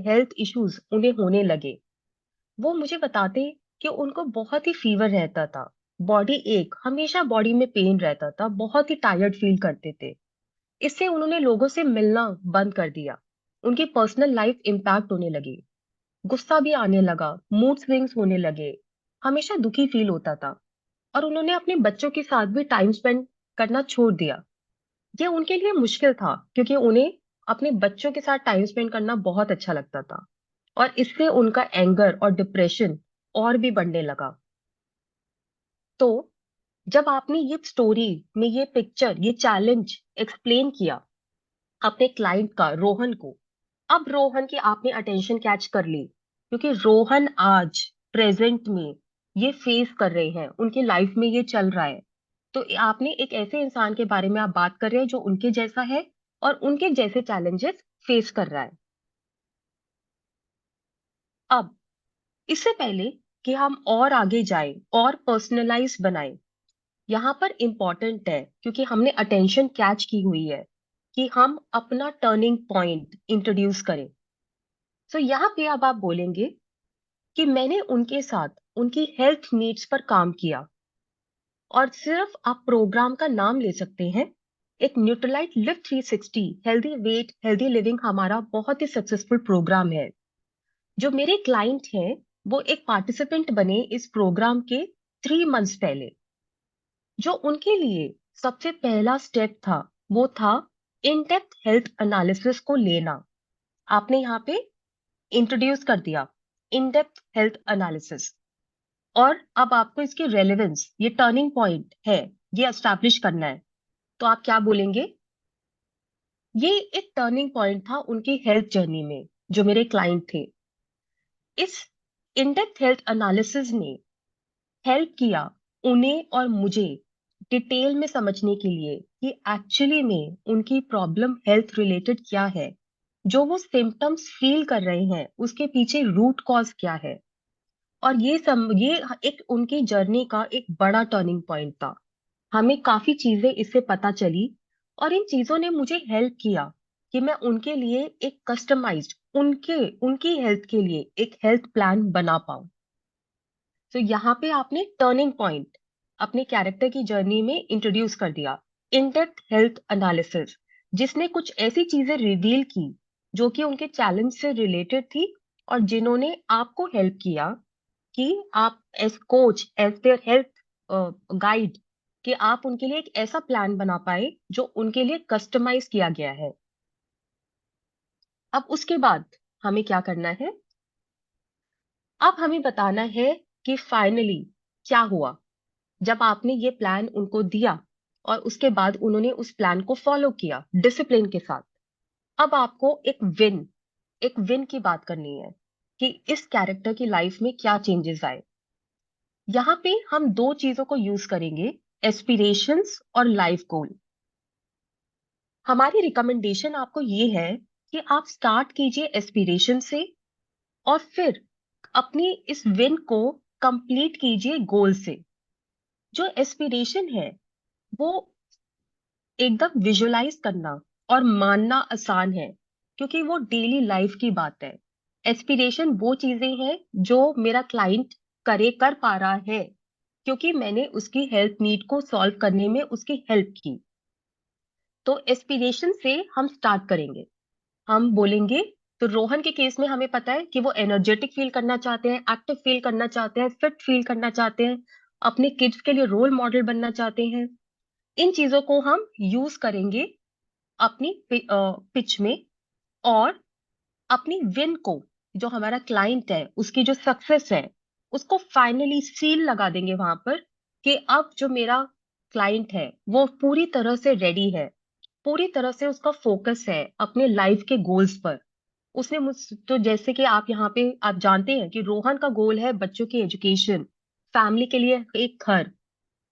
हेल्थ इश्यूज उन्हें होने लगे। वो मुझे बताते कि उनको बहुत ही फीवर रहता था, बॉडी एक, हमेशा बॉडी में पेन रहता था, बहुत ही टायर्ड फील करते थे। इससे उन्होंने लोगों से मिलना बंद कर दिया। उनकी पर्सनल लाइफ इम्पैक्ट होने लगी, गुस्सा भी आने लगा, मूड स्विंग्स होने लगे, हमेशा दुखी फील होता था। और उन्होंने अपने बच्चों के साथ भी टाइम स्पेंड करना छोड़ दिया। ये उनके लिए मुश्किल था, क्योंकि उन्हें अपने बच्चों के साथ टाइम स्पेंड करना बहुत अच्छा लगता था, और इससे उनका एंगर और डिप्रेशन और भी बढ़ने लगा। तो जब आपने ये स्टोरी में ये पिक्चर, ये चैलेंज एक्सप्लेन किया अपने क्लाइंट का, रोहन को, अब रोहन की आपने अटेंशन कैच कर ली, क्योंकि रोहन आज प्रेजेंट में ये फेस कर रहे हैं, उनकी लाइफ में ये चल रहा है। तो आपने एक ऐसे इंसान के बारे में आप बात कर रहे हैं जो उनके जैसा है और उनके जैसे चैलेंजेस फेस कर रहा है। अब इससे पहले कि हम और आगे जाएं और पर्सनलाइज बनाएं, यहाँ पर इंपॉर्टेंट है, क्योंकि हमने अटेंशन कैच की हुई है, कि हम अपना टर्निंग पॉइंट इंट्रोड्यूस करें। तो यहाँ पे अब आप बोलेंगे कि मैंने उनके साथ उनकी हेल्थ नीड्स पर काम किया। और सिर्फ आप प्रोग्राम का नाम ले सकते हैं, एक Nutrilite live 360 healthy wait healthy living हमारा बहुत ही सक्सेसफुल प्रोग्राम है। जो मेरे क्लाइंट हैं वो एक पार्टिसिपेंट बने इस प्रोग्राम के 3 मंथ्स पहले। जो उनके लिए सबसे पहला स्टेप था वो था इन डेप्थ हेल्थ एनालिसिस को लेना। आपने यहाँ पे इंट्रोड्यूस कर दिया इन डेप्थ हेल्थ एनालिसिस, और अब आपको इसकी रेलेवेंस, ये टर्निंग पॉइंट है, ये एस्टैब्लिश करना है। तो आप क्या बोलेंगे? ये एक टर्निंग पॉइंट था उनकी हेल्थ जर्नी में, जो मेरे क्लाइंट थे। इस इन डेप्थ हेल्थ एनालिसिस ने हेल्प किया उन्हें और मुझे डिटेल में समझने के लिए कि एक्चुअली में उनकी प्रॉब्लम हेल्थ रिलेटेड क्या है, जो वो सिम्टम्स फील कर रहे हैं उसके पीछे रूट कॉज क्या है। और ये एक उनकी जर्नी का एक बड़ा टर्निंग पॉइंट था। हमें काफी चीजें इससे पता चली, और इन चीजों ने मुझे हेल्प किया कि मैं उनके लिए एक कस्टमाइज्ड, उनके उनकी हेल्थ के लिए एक हेल्थ प्लान बना पाऊं। तो यहाँ पे आपने टर्निंग पॉइंट अपने कैरेक्टर की जर्नी में इंट्रोड्यूस कर दिया, इन डेप्थ हेल्थ एनालिसिस। जिसने कुछ ऐसी चीजें रिवील की जो कि उनके चैलेंज से रिलेटेड थी, और जिन्होंने आपको हेल्प किया कि आप as coach, as their health guide, कि आप उनके लिए एक ऐसा प्लान बना पाए जो उनके लिए कस्टमाइज किया गया है। अब उसके बाद हमें क्या करना है? अब हमें बताना है कि फाइनली क्या हुआ जब आपने ये प्लान उनको दिया और उसके बाद उन्होंने उस प्लान को फॉलो किया डिसिप्लिन के साथ। अब आपको एक विन की बात करनी है कि इस कैरेक्टर की लाइफ में क्या चेंजेस आए। यहाँ पे हम दो चीजों को यूज करेंगे, एस्पिरेशंस और लाइफ गोल। हमारी रिकमेंडेशन आपको ये है कि आप स्टार्ट कीजिए एस्पिरेशन से, और फिर अपनी इस विन को कंप्लीट कीजिए गोल से। जो एस्पिरेशन है वो एकदम विजुअलाइज करना और मानना आसान है, क्योंकि वो डेली लाइफ की बात है। एस्पिरेशन वो चीजें हैं जो मेरा क्लाइंट कर पा रहा है क्योंकि मैंने उसकी हेल्थ नीड को सॉल्व करने में उसकी हेल्प की। तो एस्पिरेशन से हम स्टार्ट करेंगे। हम बोलेंगे, तो रोहन के केस में हमें पता है कि वो एनर्जेटिक फील करना चाहते हैं, एक्टिव फील करना चाहते हैं, फिट फील करना चाहते हैं, अपने किड्स के लिए रोल मॉडल बनना चाहते हैं। इन चीजों को हम यूज करेंगे अपनी पिच में, और अपनी विन को, जो हमारा क्लाइंट है उसकी जो सक्सेस है, उसको फाइनली सील लगा देंगे वहां पर कि अब जो मेरा क्लाइंट है वो पूरी तरह से रेडी है, पूरी तरह से उसका फोकस है अपने लाइफ के गोल्स पर। उसने मुझ तो जैसे कि आप यहाँ पे आप जानते हैं कि रोहन का गोल है बच्चों की एजुकेशन, फैमिली के लिए एक घर।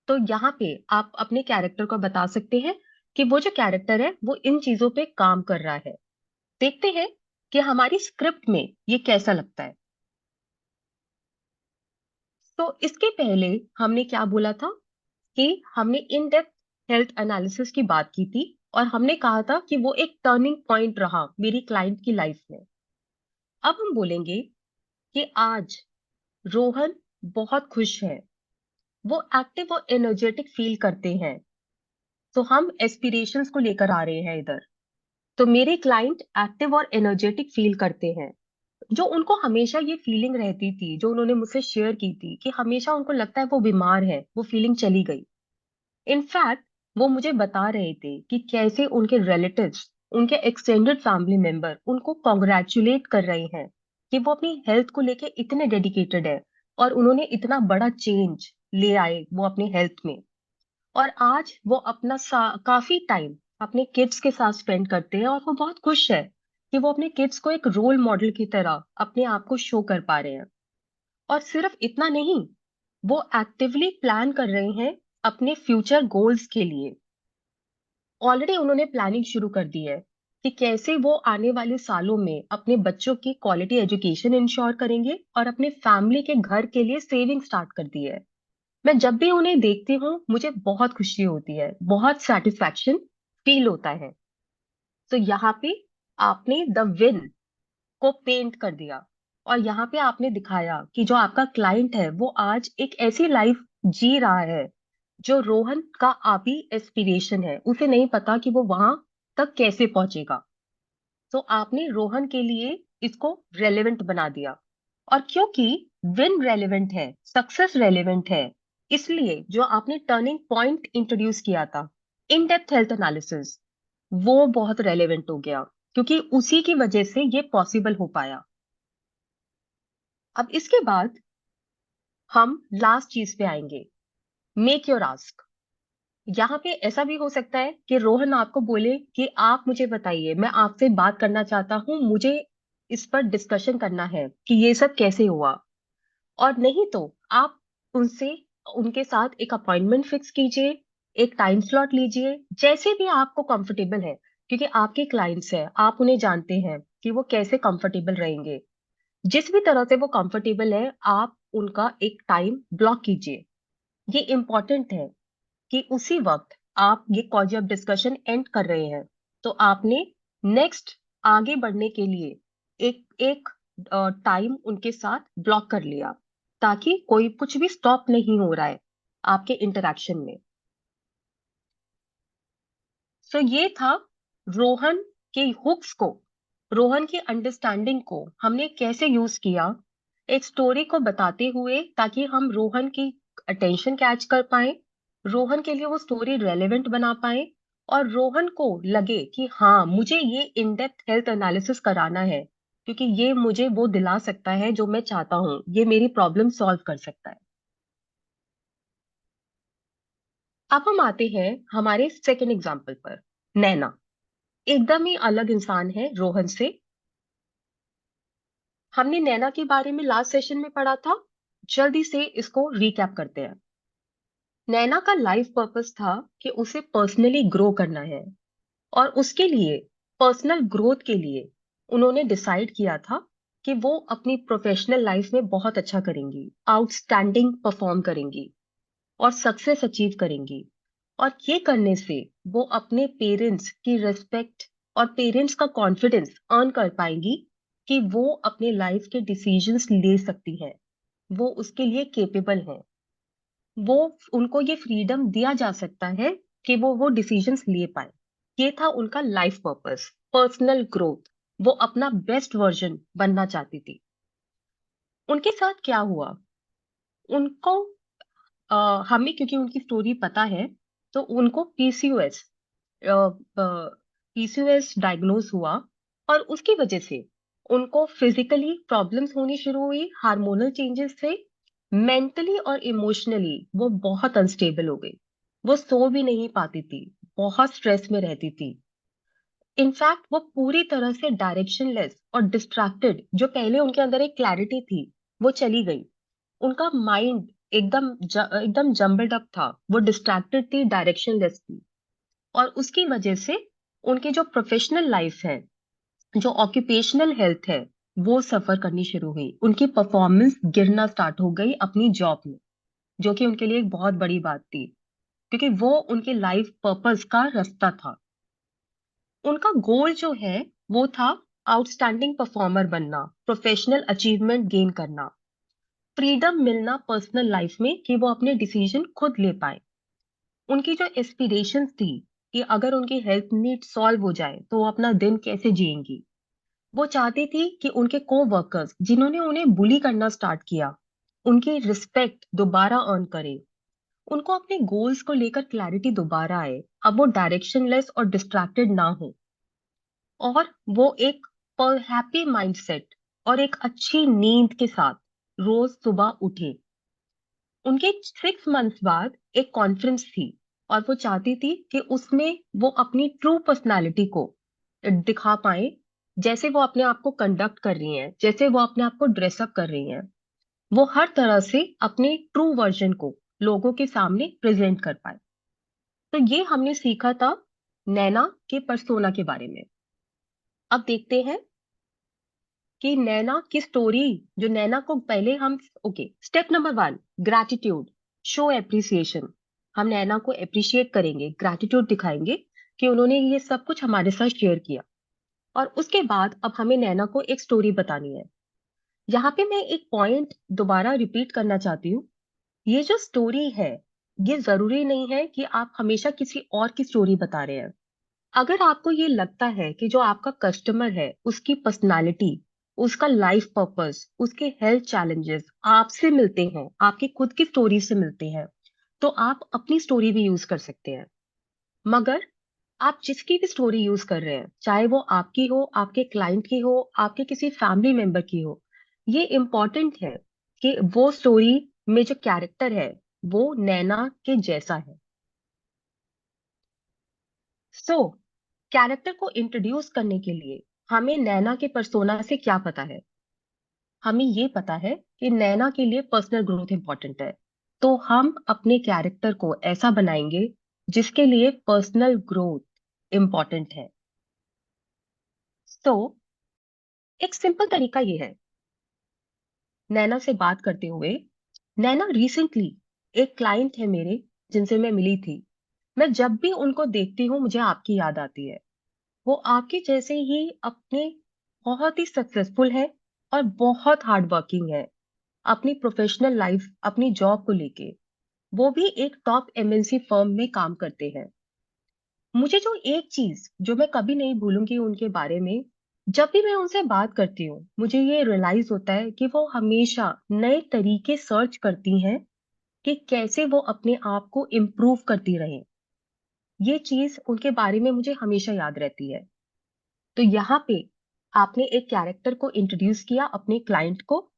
तो यहाँ पे आप अपने कैरेक्टर को बता सकते हैं कि वो जो कैरेक्टर है वो इन चीजों पे काम कर रहा है। देखते हैं कि हमारी स्क्रिप्ट में ये कैसा लगता है। तो इसके पहले हमने क्या बोला था कि हमने इन डेप्थ हेल्थ एनालिसिस की बात की थी, और हमने कहा था कि वो एक टर्निंग पॉइंट रहा मेरी क्लाइंट की लाइफ में। अब हम बोलेंगे कि आज रोहन बहुत खुश है, वो एक्टिव और एनर्जेटिक फील करते हैं। तो हम एस्पिरेशंस को लेकर आ रहे हैं इधर। तो मेरे क्लाइंट एक्टिव और एनर्जेटिक फील करते हैं। जो उनको हमेशा ये फीलिंग रहती थी, जो उन्होंने मुझसे शेयर की थी, कि हमेशा उनको लगता है वो बीमार है, वो फीलिंग चली गई। इनफैक्ट वो मुझे बता रहे थे कि कैसे उनके रिलेटिव्स, उनके एक्सटेंडेड फैमिली मेंबर उनको कॉन्ग्रेचुलेट कर रहे हैं कि वो अपनी हेल्थ को लेके इतने डेडिकेटेड है, और उन्होंने इतना बड़ा चेंज ले आए वो अपने हेल्थ में। और आज वो अपना काफी टाइम अपने किड्स के साथ स्पेंड करते हैं, और वो बहुत खुश है कि वो अपने किड्स को एक रोल मॉडल की तरह अपने आप को शो कर पा रहे हैं। और सिर्फ इतना नहीं, वो एक्टिवली प्लान कर रहे हैं अपने फ्यूचर गोल्स के लिए। ऑलरेडी उन्होंने प्लानिंग शुरू कर दी है कि कैसे वो आने वाले सालों में अपने बच्चों की क्वालिटी एजुकेशन इंश्योर करेंगे, और अपने फैमिली के घर के लिए सेविंग स्टार्ट कर दी है। मैं जब भी उन्हें देखती हूँ मुझे बहुत खुशी होती है, बहुत सेटिस्फैक्शन फील होता है। तो यहाँ पे आपने द विन को पेंट कर दिया, और यहाँ पे आपने दिखाया कि जो आपका क्लाइंट है वो आज एक ऐसी लाइफ जी रहा है जो रोहन का अभी एस्पिरेशन है, उसे नहीं पता कि वो वहां तक कैसे पहुंचेगा। तो आपने रोहन के लिए इसको रेलेवेंट बना दिया। और क्योंकि विन रेलेवेंट है, सक्सेस रेलेवेंट है, इसलिए जो आपने टर्निंग पॉइंट इंट्रोड्यूस किया था, इन डेप्थ हेल्थ एनालिसिस, वो बहुत रेलेवेंट हो गया, क्योंकि उसी की वजह से ये पॉसिबल हो पाया। अब इसके बाद हम लास्ट चीज पे आएंगे, मेक योर आस्क। यहाँ पे ऐसा भी हो सकता है कि रोहन आपको बोले कि आप मुझे बताइए, मैं आपसे बात करना चाहता हूँ, मुझे इस पर डिस्कशन करना है कि ये सब कैसे हुआ। और नहीं तो आप उनसे उनके साथ एक अपॉइंटमेंट फिक्स कीजिए, एक टाइम स्लॉट लीजिए, जैसे भी आपको कंफर्टेबल है, क्योंकि आपके क्लाइंट्स हैं, आप उन्हें जानते हैं कि वो कैसे कंफर्टेबल रहेंगे। जिस भी तरह से वो कंफर्टेबल है, आप उनका एक टाइम ब्लॉक कीजिए। ये इंपॉर्टेंट है कि उसी वक्त आप ये कॉल जब डिस्कशन एंड कर रहे हैं, तो आपने नेक्स्ट आगे बढ़ने के लिए एक एक टाइम उनके साथ ब्लॉक कर लिया, ताकि कोई कुछ भी स्टॉप नहीं हो रहा है आपके इंटरेक्शन में। सो ये था रोहन के हुक्स को, रोहन की अंडरस्टैंडिंग को हमने कैसे यूज किया एक स्टोरी को बताते हुए, ताकि हम रोहन की अटेंशन कैच कर पाए, रोहन के लिए वो स्टोरी रेलेवेंट बना पाए, और रोहन को लगे कि हाँ, मुझे ये इन डेप्थ हेल्थ एनालिसिस कराना है, क्योंकि ये मुझे वो दिला सकता है जो मैं चाहता हूँ, ये मेरी प्रॉब्लम सॉल्व कर सकता है। अब हम आते हैं हमारे सेकंड एग्जाम्पल पर, नैना। एकदम ही अलग इंसान है रोहन से। हमने नैना के बारे में लास्ट सेशन में पढ़ा था, जल्दी से इसको रिकैप करते हैं। नैना का लाइफ पर्पस था कि उसे पर्सनली ग्रो करना है, और उसके लिए, पर्सनल ग्रोथ के लिए, उन्होंने डिसाइड किया था कि वो अपनी प्रोफेशनल लाइफ में बहुत अच्छा करेंगी, आउटस्टैंडिंग परफॉर्म करेंगी और सक्सेस अचीव करेंगी। और ये करने से वो अपने पेरेंट्स की रिस्पेक्ट और पेरेंट्स का कॉन्फिडेंस अर्न कर पाएंगी कि वो अपने लाइफ के डिसीजंस ले सकती हैं, वो उसके लिए केपेबल हैं, वो उनको ये फ्रीडम दिया जा सकता है कि वो डिसीजंस ले पाए। ये था उनका लाइफ पर्पस, पर्सनल ग्रोथ। वो अपना बेस्ट वर्जन बनना चाहती थी। उनके साथ क्या हुआ, उनको हमें क्योंकि उनकी स्टोरी पता है, तो उनको पीसीओएस डायग्नोज हुआ, और उसकी वजह से उनको फिजिकली प्रॉब्लम्स होनी शुरू हुई, हार्मोनल चेंजेस से। मेंटली और इमोशनली वो बहुत अनस्टेबल हो गई, वो सो भी नहीं पाती थी, बहुत स्ट्रेस में रहती थी। इनफैक्ट वो पूरी तरह से डायरेक्शनलेस और डिस्ट्रैक्टेड, जो पहले उनके अंदर एक क्लैरिटी थी, वो चली गई। उनका माइंड एकदम जम्बल्ड अप था, वो डिस्ट्रैक्टेड थी, डायरेक्शनलेस थी। और उसकी वजह से उनकी जो प्रोफेशनल लाइफ है, जो ऑक्यूपेशनल हेल्थ है, वो सफर करनी शुरू हुई। उनकी परफॉर्मेंस गिरना स्टार्ट हो गई अपनी जॉब में, जो कि उनके लिए एक बहुत बड़ी बात थी, क्योंकि वो उनके लाइफ पर्पस का रास्ता था। उनका गोल जो है वो था आउटस्टैंडिंग परफॉर्मर बनना, प्रोफेशनल अचीवमेंट गेन करना, फ्रीडम मिलना पर्सनल लाइफ में कि वो अपने डिसीजन खुद ले पाए। उनकी जो एस्पिरेशंस थी कि अगर उनकी हेल्थ नीड सॉल्व हो जाए तो वो अपना दिन कैसे जिएंगी। वो चाहती थी कि उनके को वर्कर्स जिन्होंने उन्हें बुली करना स्टार्ट किया, उनकी रिस्पेक्ट दोबारा अर्न करे, उनको अपने गोल्स को लेकर क्लैरिटी दोबारा आए, अब वो डायरेक्शनलेस और डिस्ट्रैक्टेड ना हो, और वो एक हैप्पी माइंडसेट और एक अच्छी नींद के साथ रोज सुबह उठे। उनके 6 मंथ्स बाद एक कॉन्फ्रेंस थी, और वो चाहती थी कि उसमें वो अपनी ट्रू पर्सनालिटी को दिखा पाए, जैसे वो अपने आप को कंडक्ट कर रही हैं, जैसे वो अपने आप को ड्रेसअप कर रही हैं, वो हर तरह से अपने ट्रू वर्जन को लोगों के सामने प्रेजेंट कर पाए। तो ये हमने सीखा था नैना के पर्सोना के बारे में। अब देखते हैं कि नैना की स्टोरी, जो नैना को पहले हम, okay, step number 1, gratitude, show appreciation. हम नैना को अप्रिशिएट करेंगे, ग्रैटिट्यूड दिखाएंगे कि उन्होंने ये सब कुछ हमारे साथ शेयर किया। और उसके बाद अब हमें नैना को एक स्टोरी बतानी है। यहाँ पे मैं एक पॉइंट दोबारा रिपीट करना चाहती हूँ। ये जो स्टोरी है, ये जरूरी नहीं है कि आप हमेशा किसी और की स्टोरी बता रहे हैं। अगर आपको ये लगता है कि जो आपका कस्टमर है, उसकी पर्सनालिटी, उसका लाइफ पर्पस, उसके हेल्थ चैलेंजेस आपसे मिलते हैं, आपकी खुद की स्टोरी से मिलते हैं, तो आप अपनी स्टोरी भी यूज कर सकते हैं। मगर आप जिसकी भी स्टोरी यूज कर रहे हैं, चाहे वो आपकी हो, आपके क्लाइंट की हो, आपके किसी फैमिली मेंबर की हो, ये इंपॉर्टेंट है कि वो स्टोरी में जो कैरेक्टर है वो नैना के जैसा है। सो कैरेक्टर को इंट्रोड्यूस करने के लिए हमें नैना के पर्सोना से क्या पता है? हमें ये पता है कि नैना के लिए पर्सनल ग्रोथ इंपॉर्टेंट है, तो हम अपने कैरेक्टर को ऐसा बनाएंगे जिसके लिए पर्सनल ग्रोथ इंपॉर्टेंट है। तो एक सिंपल तरीका ये है नैना से बात करते हुए। नैना, रिसेंटली एक क्लाइंट है मेरे, जिनसे मैं मिली थी। मैं जब भी उनको देखती हूँ मुझे आपकी याद आती है। वो आपके जैसे ही अपने बहुत ही सक्सेसफुल है और बहुत हार्ड वर्किंग है अपनी प्रोफेशनल लाइफ, अपनी जॉब को लेके। वो भी एक टॉप एमएनसी फर्म में काम करते हैं। मुझे जो एक चीज जो मैं कभी नहीं भूलूंगी उनके बारे में, जब भी मैं उनसे बात करती हूँ मुझे ये रियलाइज होता है कि वो हमेशा नए तरीके सर्च करती हैं कि कैसे वो अपने आप को इम्प्रूव करती रहे। ये चीज उनके बारे में मुझे हमेशा याद रहती है। तो यहाँ पे आपने एक कैरेक्टर को इंट्रोड्यूस किया अपने क्लाइंट को,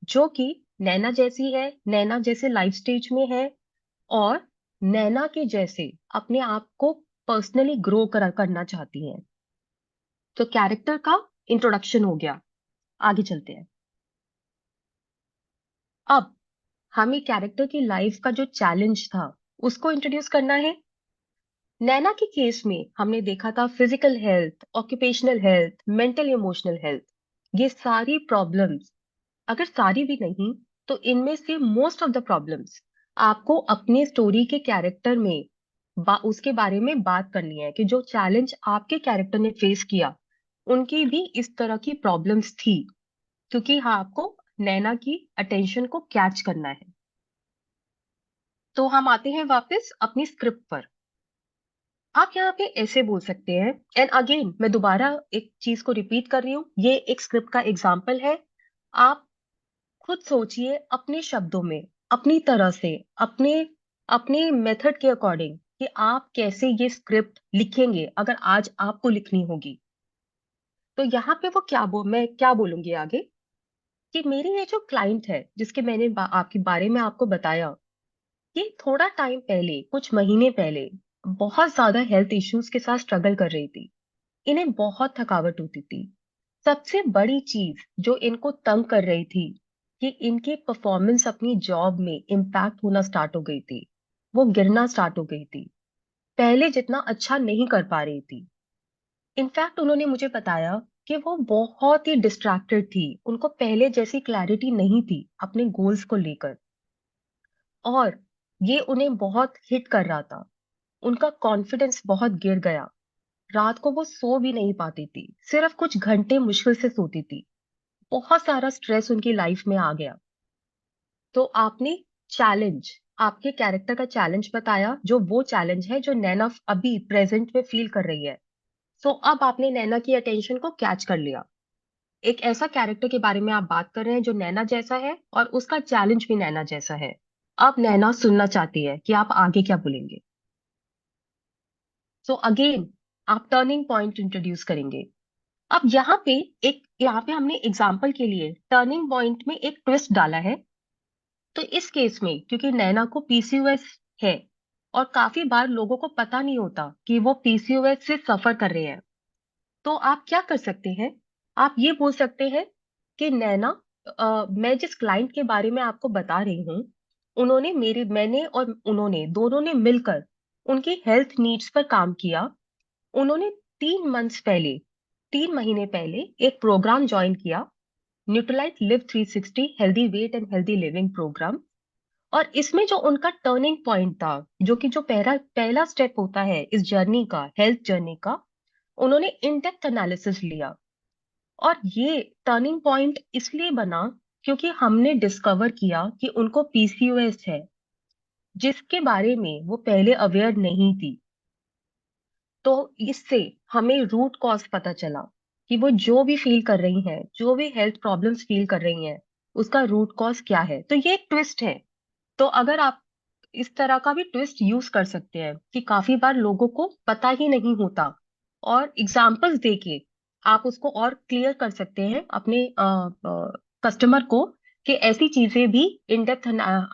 जो कि नैना जैसी है, नैना जैसे लाइफ स्टेज में है, और नैना के जैसे अपने आप को पर्सनली ग्रो करना चाहती हैं। तो कैरेक्टर का इंट्रोडक्शन हो गया, आगे चलते हैं। अब हमें कैरेक्टर की लाइफ का जो चैलेंज था उसको इंट्रोड्यूस करना है। नैना के केस में हमने देखा था physical health, occupational health, mental emotional health, ये सारी प्रॉब्लम्स, अगर सारी भी नहीं तो इनमें से मोस्ट ऑफ द प्रॉब्लम्स आपको अपने स्टोरी के कैरेक्टर में उसके बारे में बात करनी है कि जो चैलेंज आपके कैरेक्टर ने फेस किया उनकी भी इस तरह की प्रॉब्लम्स थी, क्योंकि हाँ आपको नैना की अटेंशन को कैच करना है। तो हम आते हैं वापस अपनी स्क्रिप्ट पर। आप यहाँ पे ऐसे बोल सकते हैं, एंड अगेन मैं दोबारा एक चीज को रिपीट कर रही हूँ, ये एक स्क्रिप्ट का एग्जाम्पल है। आप खुद सोचिए अपने शब्दों में, अपनी तरह से, अपने अपने मेथड के अकॉर्डिंग कि आप कैसे ये स्क्रिप्ट लिखेंगे अगर आज आपको लिखनी होगी। तो यहाँ पे मैं क्या बोलूंगी आगे, कि मेरी ये जो क्लाइंट है जिसके मैंने आपके बारे में आपको बताया, ये थोड़ा टाइम पहले, कुछ महीने पहले बहुत ज्यादा हेल्थ इश्यूज के साथ स्ट्रगल कर रही थी। इन्हें बहुत थकावट होती थी। सबसे बड़ी चीज जो इनको तंग कर रही थी कि इनकी परफॉर्मेंस अपनी जॉब में इम्पैक्ट होना स्टार्ट हो गई थी। वो गिरना स्टार्ट हो गई थी, पहले जितना अच्छा नहीं कर पा रही थी। इनफैक्ट उन्होंने मुझे बताया कि वो बहुत ही डिस्ट्रैक्टेड थी, उनको पहले जैसी क्लैरिटी नहीं थी अपने गोल्स को लेकर, और ये उन्हें बहुत हिट कर रहा था। उनका कॉन्फिडेंस बहुत गिर गया। रात को वो सो भी नहीं पाती थी, सिर्फ कुछ घंटे मुश्किल से सोती थी। बहुत सारा स्ट्रेस उनकी लाइफ में आ गया। तो आपने चैलेंज, आपके कैरेक्टर का चैलेंज बताया, जो वो चैलेंज है जो नैना अभी प्रेजेंट में फील कर रही है। सो अब आपने नैना की अटेंशन को कैच कर लिया। एक ऐसा कैरेक्टर के बारे में आप बात कर रहे हैं जो नैना जैसा है और उसका चैलेंज भी नैना जैसा है। अब नैना सुनना चाहती है कि आप आगे क्या बोलेंगे। सो अगेन आप टर्निंग पॉइंट इंट्रोड्यूस करेंगे। अब यहाँ पे हमने एग्जाम्पल के लिए टर्निंग पॉइंट में एक ट्विस्ट डाला है। तो इस केस में क्योंकि नैना को पीसीओएस है और काफी बार लोगों को पता नहीं होता कि वो पीसीओएस से सफर कर रहे हैं, तो आप क्या कर सकते हैं, आप ये बोल सकते हैं कि नैना, मैं जिस क्लाइंट के बारे में आपको बता रही हूँ, मैंने और उन्होंने दोनों ने मिलकर उनकी हेल्थ नीड्स पर काम किया। उन्होंने 3 मंथ्स पहले, 3 महीने पहले एक प्रोग्राम ज्वाइन किया, Nutrilite live 360 healthy weight and healthy living programme. और इसमें जो उनका टर्निंग पॉइंट था, जो कि जो पहला पहला स्टेप होता है इस जर्नी का, हेल्थ जर्नी का, उन्होंने इन डेप्थ एनालिसिस लिया। और ये टर्निंग पॉइंट इसलिए बना क्योंकि हमने डिस्कवर किया कि उनको पीसीओएस है, जिसके बारे में वो पहले अवेयर नहीं थी। तो इससे हमें रूट कॉज पता चला कि वो जो भी फील कर रही हैं, जो भी हेल्थ प्रॉब्लम्स फील कर रही हैं, उसका रूट कॉज क्या है। तो ये एक ट्विस्ट है। तो अगर आप इस तरह का भी ट्विस्ट यूज कर सकते हैं कि काफी बार लोगों को पता ही नहीं होता, और एग्जाम्पल्स देके आप उसको और क्लियर कर सकते हैं अपने कस्टमर को कि ऐसी चीजें भी इन डेप्थ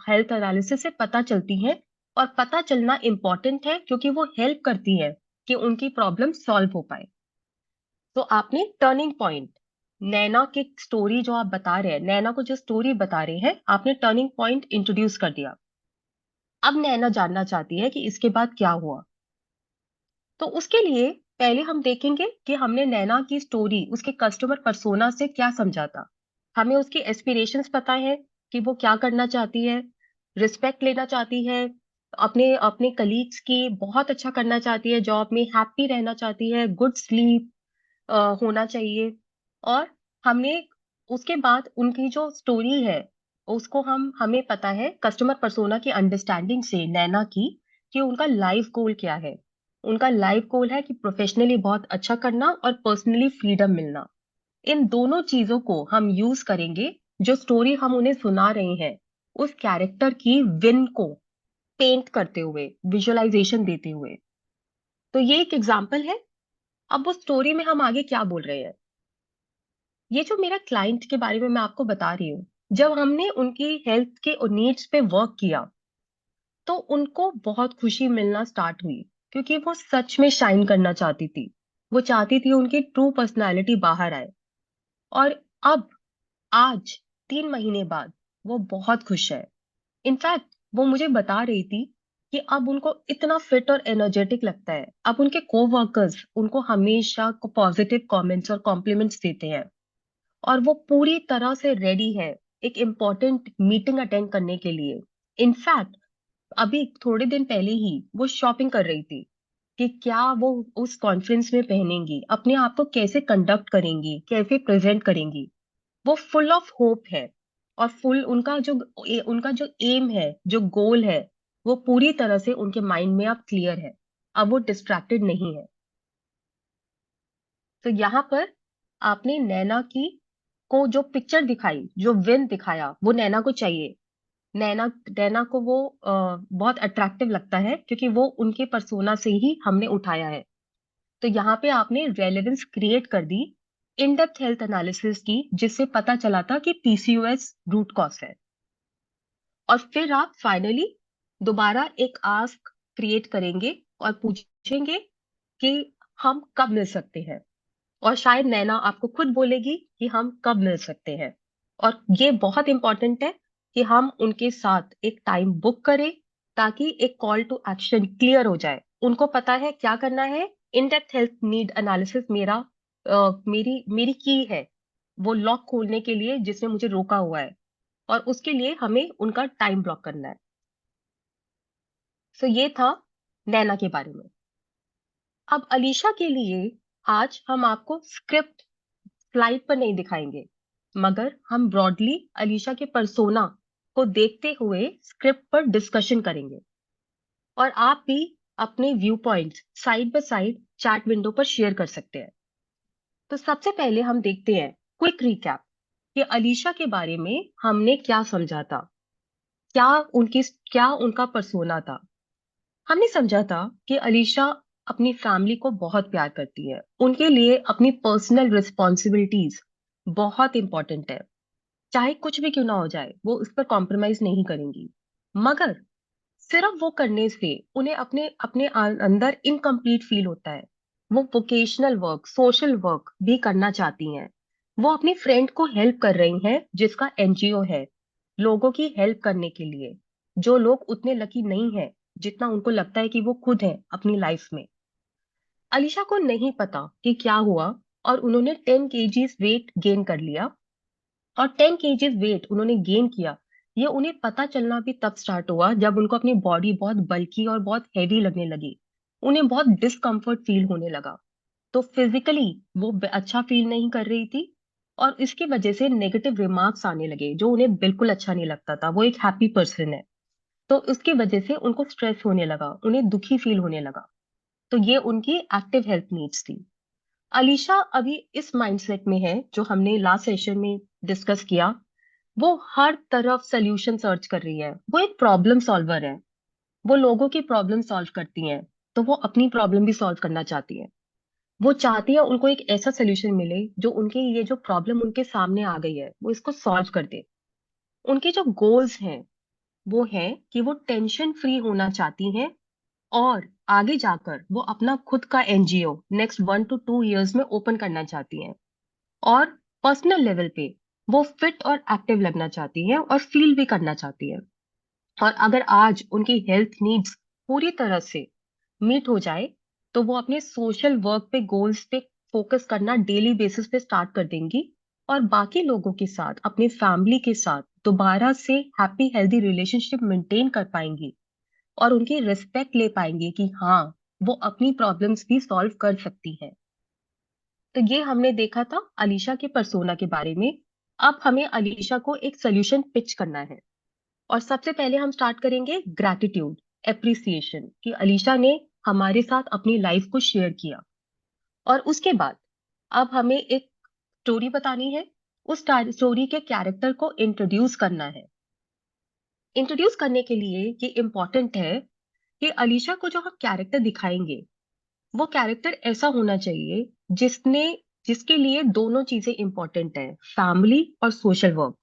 हेल्थ एनालिसिस से पता चलती हैं। और पता चलना इंपॉर्टेंट है क्योंकि वो हेल्प करती है कि उनकी प्रॉब्लम सॉल्व हो पाए। तो आपने टर्निंग पॉइंट, नैना की स्टोरी जो आप बता रहे हैं, नैना को जो स्टोरी बता रहे हैं, आपने टर्निंग पॉइंट इंट्रोड्यूस कर दिया। अब नैना जानना चाहती है कि इसके बाद क्या हुआ। तो उसके लिए पहले हम देखेंगे कि हमने नैना की स्टोरी उसके कस्टमर पर्सोना से क्या समझा था। हमें उसकी एस्पिरेशंस पता है कि वो क्या करना चाहती है। रिस्पेक्ट लेना चाहती है, अपने अपने कलीग्स की बहुत अच्छा करना चाहती है, जॉब में हैप्पी रहना चाहती है, गुड स्लीप होना चाहिए। और हमने उसके बाद उनकी जो स्टोरी है उसको हमें पता है कस्टमर पर्सोना की अंडरस्टैंडिंग से नैना की, कि उनका लाइफ गोल क्या है। उनका लाइफ गोल है कि प्रोफेशनली बहुत अच्छा करना और पर्सनली फ्रीडम मिलना। इन दोनों चीजों को हम यूज करेंगे, जो स्टोरी हम उन्हें सुना रहे हैं उस कैरेक्टर की विन को पेंट करते हुए, विजुअलाइजेशन देते हुए। तो ये एक एग्जाम्पल है। अब वो स्टोरी में हम आगे क्या बोल रहे हैं, ये जो मेरा क्लाइंट के बारे में मैं आपको बता रही हूँ, जब हमने उनकी हेल्थ के नीड्स पे वर्क किया तो उनको बहुत खुशी मिलना स्टार्ट हुई, क्योंकि वो सच में शाइन करना चाहती थी। वो चाहती थी उनकी ट्रू पर्सनालिटी बाहर आए। और अब आज 3 महीने बाद वो बहुत खुश है। इनफैक्ट वो मुझे बता रही थी कि अब उनको इतना फिट और एनर्जेटिक लगता है। अब उनके कोवर्कर्स उनको हमेशा पॉजिटिव कमेंट्स और कॉम्प्लीमेंट्स देते हैं, और वो पूरी तरह से रेडी है एक इम्पोर्टेंट मीटिंग अटेंड करने के लिए। इनफैक्ट अभी थोड़े दिन पहले ही वो शॉपिंग कर रही थी कि क्या वो उस कॉन्फ्रेंस में पहनेंगी, अपने आप को कैसे कंडक्ट करेंगी, कैसे प्रेजेंट करेंगी। वो फुल ऑफ होप है, और फुल उनका जो एम है, जो गोल है, वो पूरी तरह से उनके माइंड में अब क्लियर है। अब वो डिस्ट्रैक्टेड नहीं है। तो यहाँ पर आपने नैना की को जो पिक्चर दिखाई, जो विन दिखाया, वो नैना को चाहिए। नैना नैना को वो बहुत अट्रैक्टिव लगता है, क्योंकि वो उनके पर्सोना से ही हमने उठाया है। तो यहाँ पे आपने रेलेवेंस क्रिएट कर दी, इन डेप्थ हेल्थ एनालिसिस की, जिससे पता चला था कि पीसीओएस रूट कॉज है। और फिर आप फाइनली दोबारा एक आस्क क्रिएट करेंगे और पूछेंगे कि हम कब मिल सकते हैं। और शायद नैना आपको खुद बोलेगी कि हम कब मिल सकते हैं। और ये बहुत इंपॉर्टेंट है कि हम उनके साथ एक टाइम बुक करें, ताकि एक कॉल टू एक्शन क्लियर हो जाए। उनको पता है क्या करना है। इन डेप्थ हेल्थ नीड एनालिसिस मेरी मेरी की है, वो लॉक खोलने के लिए जिसने मुझे रोका हुआ है, और उसके लिए हमें उनका टाइम ब्लॉक करना है। सो ये था नैना के बारे में। अब अलीशा के लिए आज हम आपको स्क्रिप्ट स्लाइड पर नहीं दिखाएंगे, मगर हम ब्रॉडली अलीशा के पर्सोना को देखते हुए स्क्रिप्ट पर डिस्कशन करेंगे। और आप भी अपने view points side by side chat window पर शेयर कर सकते हैं। तो सबसे पहले हम देखते हैं क्विक रिकैप कि अलीशा के बारे में हमने क्या समझा था, क्या उनकी क्या उनका पर्सोना था। हमने समझा था कि अलीशा अपनी फैमिली को बहुत प्यार करती है। उनके लिए अपनी पर्सनल रिस्पॉन्सिबिलिटीज बहुत इंपॉर्टेंट है। चाहे कुछ भी क्यों ना हो जाए, वो उस पर कॉम्प्रोमाइज नहीं करेंगी। मगर सिर्फ वो करने से उन्हें अपने अपने अंदर इनकम्प्लीट फील होता है। वो वोकेशनल वर्क, सोशल वर्क भी करना चाहती हैं। वो अपनी फ्रेंड को हेल्प कर रही हैं, जिसका एनजीओ है, लोगों की हेल्प करने के लिए, जो लोग उतने लकी नहीं है जितना उनको लगता है कि वो खुद है अपनी लाइफ में। अलीशा को नहीं पता कि क्या हुआ, और उन्होंने 10 kgs वेट गेन कर लिया। और 10 kgs वेट उन्होंने गेन किया, ये उन्हें पता चलना भी तब स्टार्ट हुआ जब उनको अपनी बॉडी बहुत बल्की और बहुत हैवी लगने लगी। उन्हें बहुत डिस्कम्फर्ट फील होने लगा। तो फिजिकली वो अच्छा फील नहीं कर रही थी, और इसकी वजह से नेगेटिव रिमार्क्स आने लगे, जो उन्हें बिल्कुल अच्छा नहीं लगता था। वो एक हैप्पी पर्सन है, तो उसकी वजह से उनको स्ट्रेस होने लगा, उन्हें दुखी फील होने लगा। तो ये उनकी एक्टिव हेल्थ नीड्स थी। अलीशा अभी इस माइंडसेट में है, जो हमने लास्ट सेशन में डिस्कस किया। वो हर तरफ सोल्यूशन सर्च कर रही है। वो एक प्रॉब्लम सॉल्वर है। वो लोगों की प्रॉब्लम सॉल्व करती हैं, तो वो अपनी प्रॉब्लम भी सॉल्व करना चाहती है। वो चाहती है उनको एक ऐसा सोल्यूशन मिले जो उनके ये जो प्रॉब्लम उनके सामने आ गई है, वो इसको सॉल्व कर दे। उनके जो गोल्स हैं वो है कि वो टेंशन फ्री होना चाहती हैं, और आगे जाकर वो अपना खुद का एनजीओ नेक्स्ट 1 to 2 years में ओपन करना चाहती हैं। और पर्सनल लेवल पे वो फिट और एक्टिव लगना चाहती हैं, और फील भी करना चाहती हैं। और अगर आज उनकी हेल्थ नीड्स पूरी तरह से मीट हो जाए, तो वो अपने सोशल वर्क पे, गोल्स पे फोकस करना डेली बेसिस पे स्टार्ट कर देंगी, और बाकी लोगों के साथ, अपने फैमिली के साथ दोबारा से हैप्पी हेल्दी रिलेशनशिप मेंटेन कर पाएंगी, और उनकी रिस्पेक्ट ले पाएंगे कि हाँ, वो अपनी प्रॉब्लम्स भी सॉल्व कर सकती है। तो ये हमने देखा था अलीशा के पर्सोना के बारे में। अब हमें अलीशा को एक सोल्यूशन पिच करना है। और सबसे पहले हम स्टार्ट करेंगे ग्रैटिट्यूड, एप्रिसिएशन, कि अलीशा ने हमारे साथ अपनी लाइफ को शेयर किया। और उसके बाद अब हमें एक स्टोरी बतानी है। उस स्टोरी के कैरेक्टर को इंट्रोड्यूस करना है। इंट्रोड्यूस करने के लिए ये इम्पोर्टेंट है कि अलीशा को जो हम कैरेक्टर दिखाएंगे वो कैरेक्टर ऐसा होना चाहिए जिसने जिसके लिए दोनों चीजें इंपॉर्टेंट है, फैमिली और सोशल वर्क।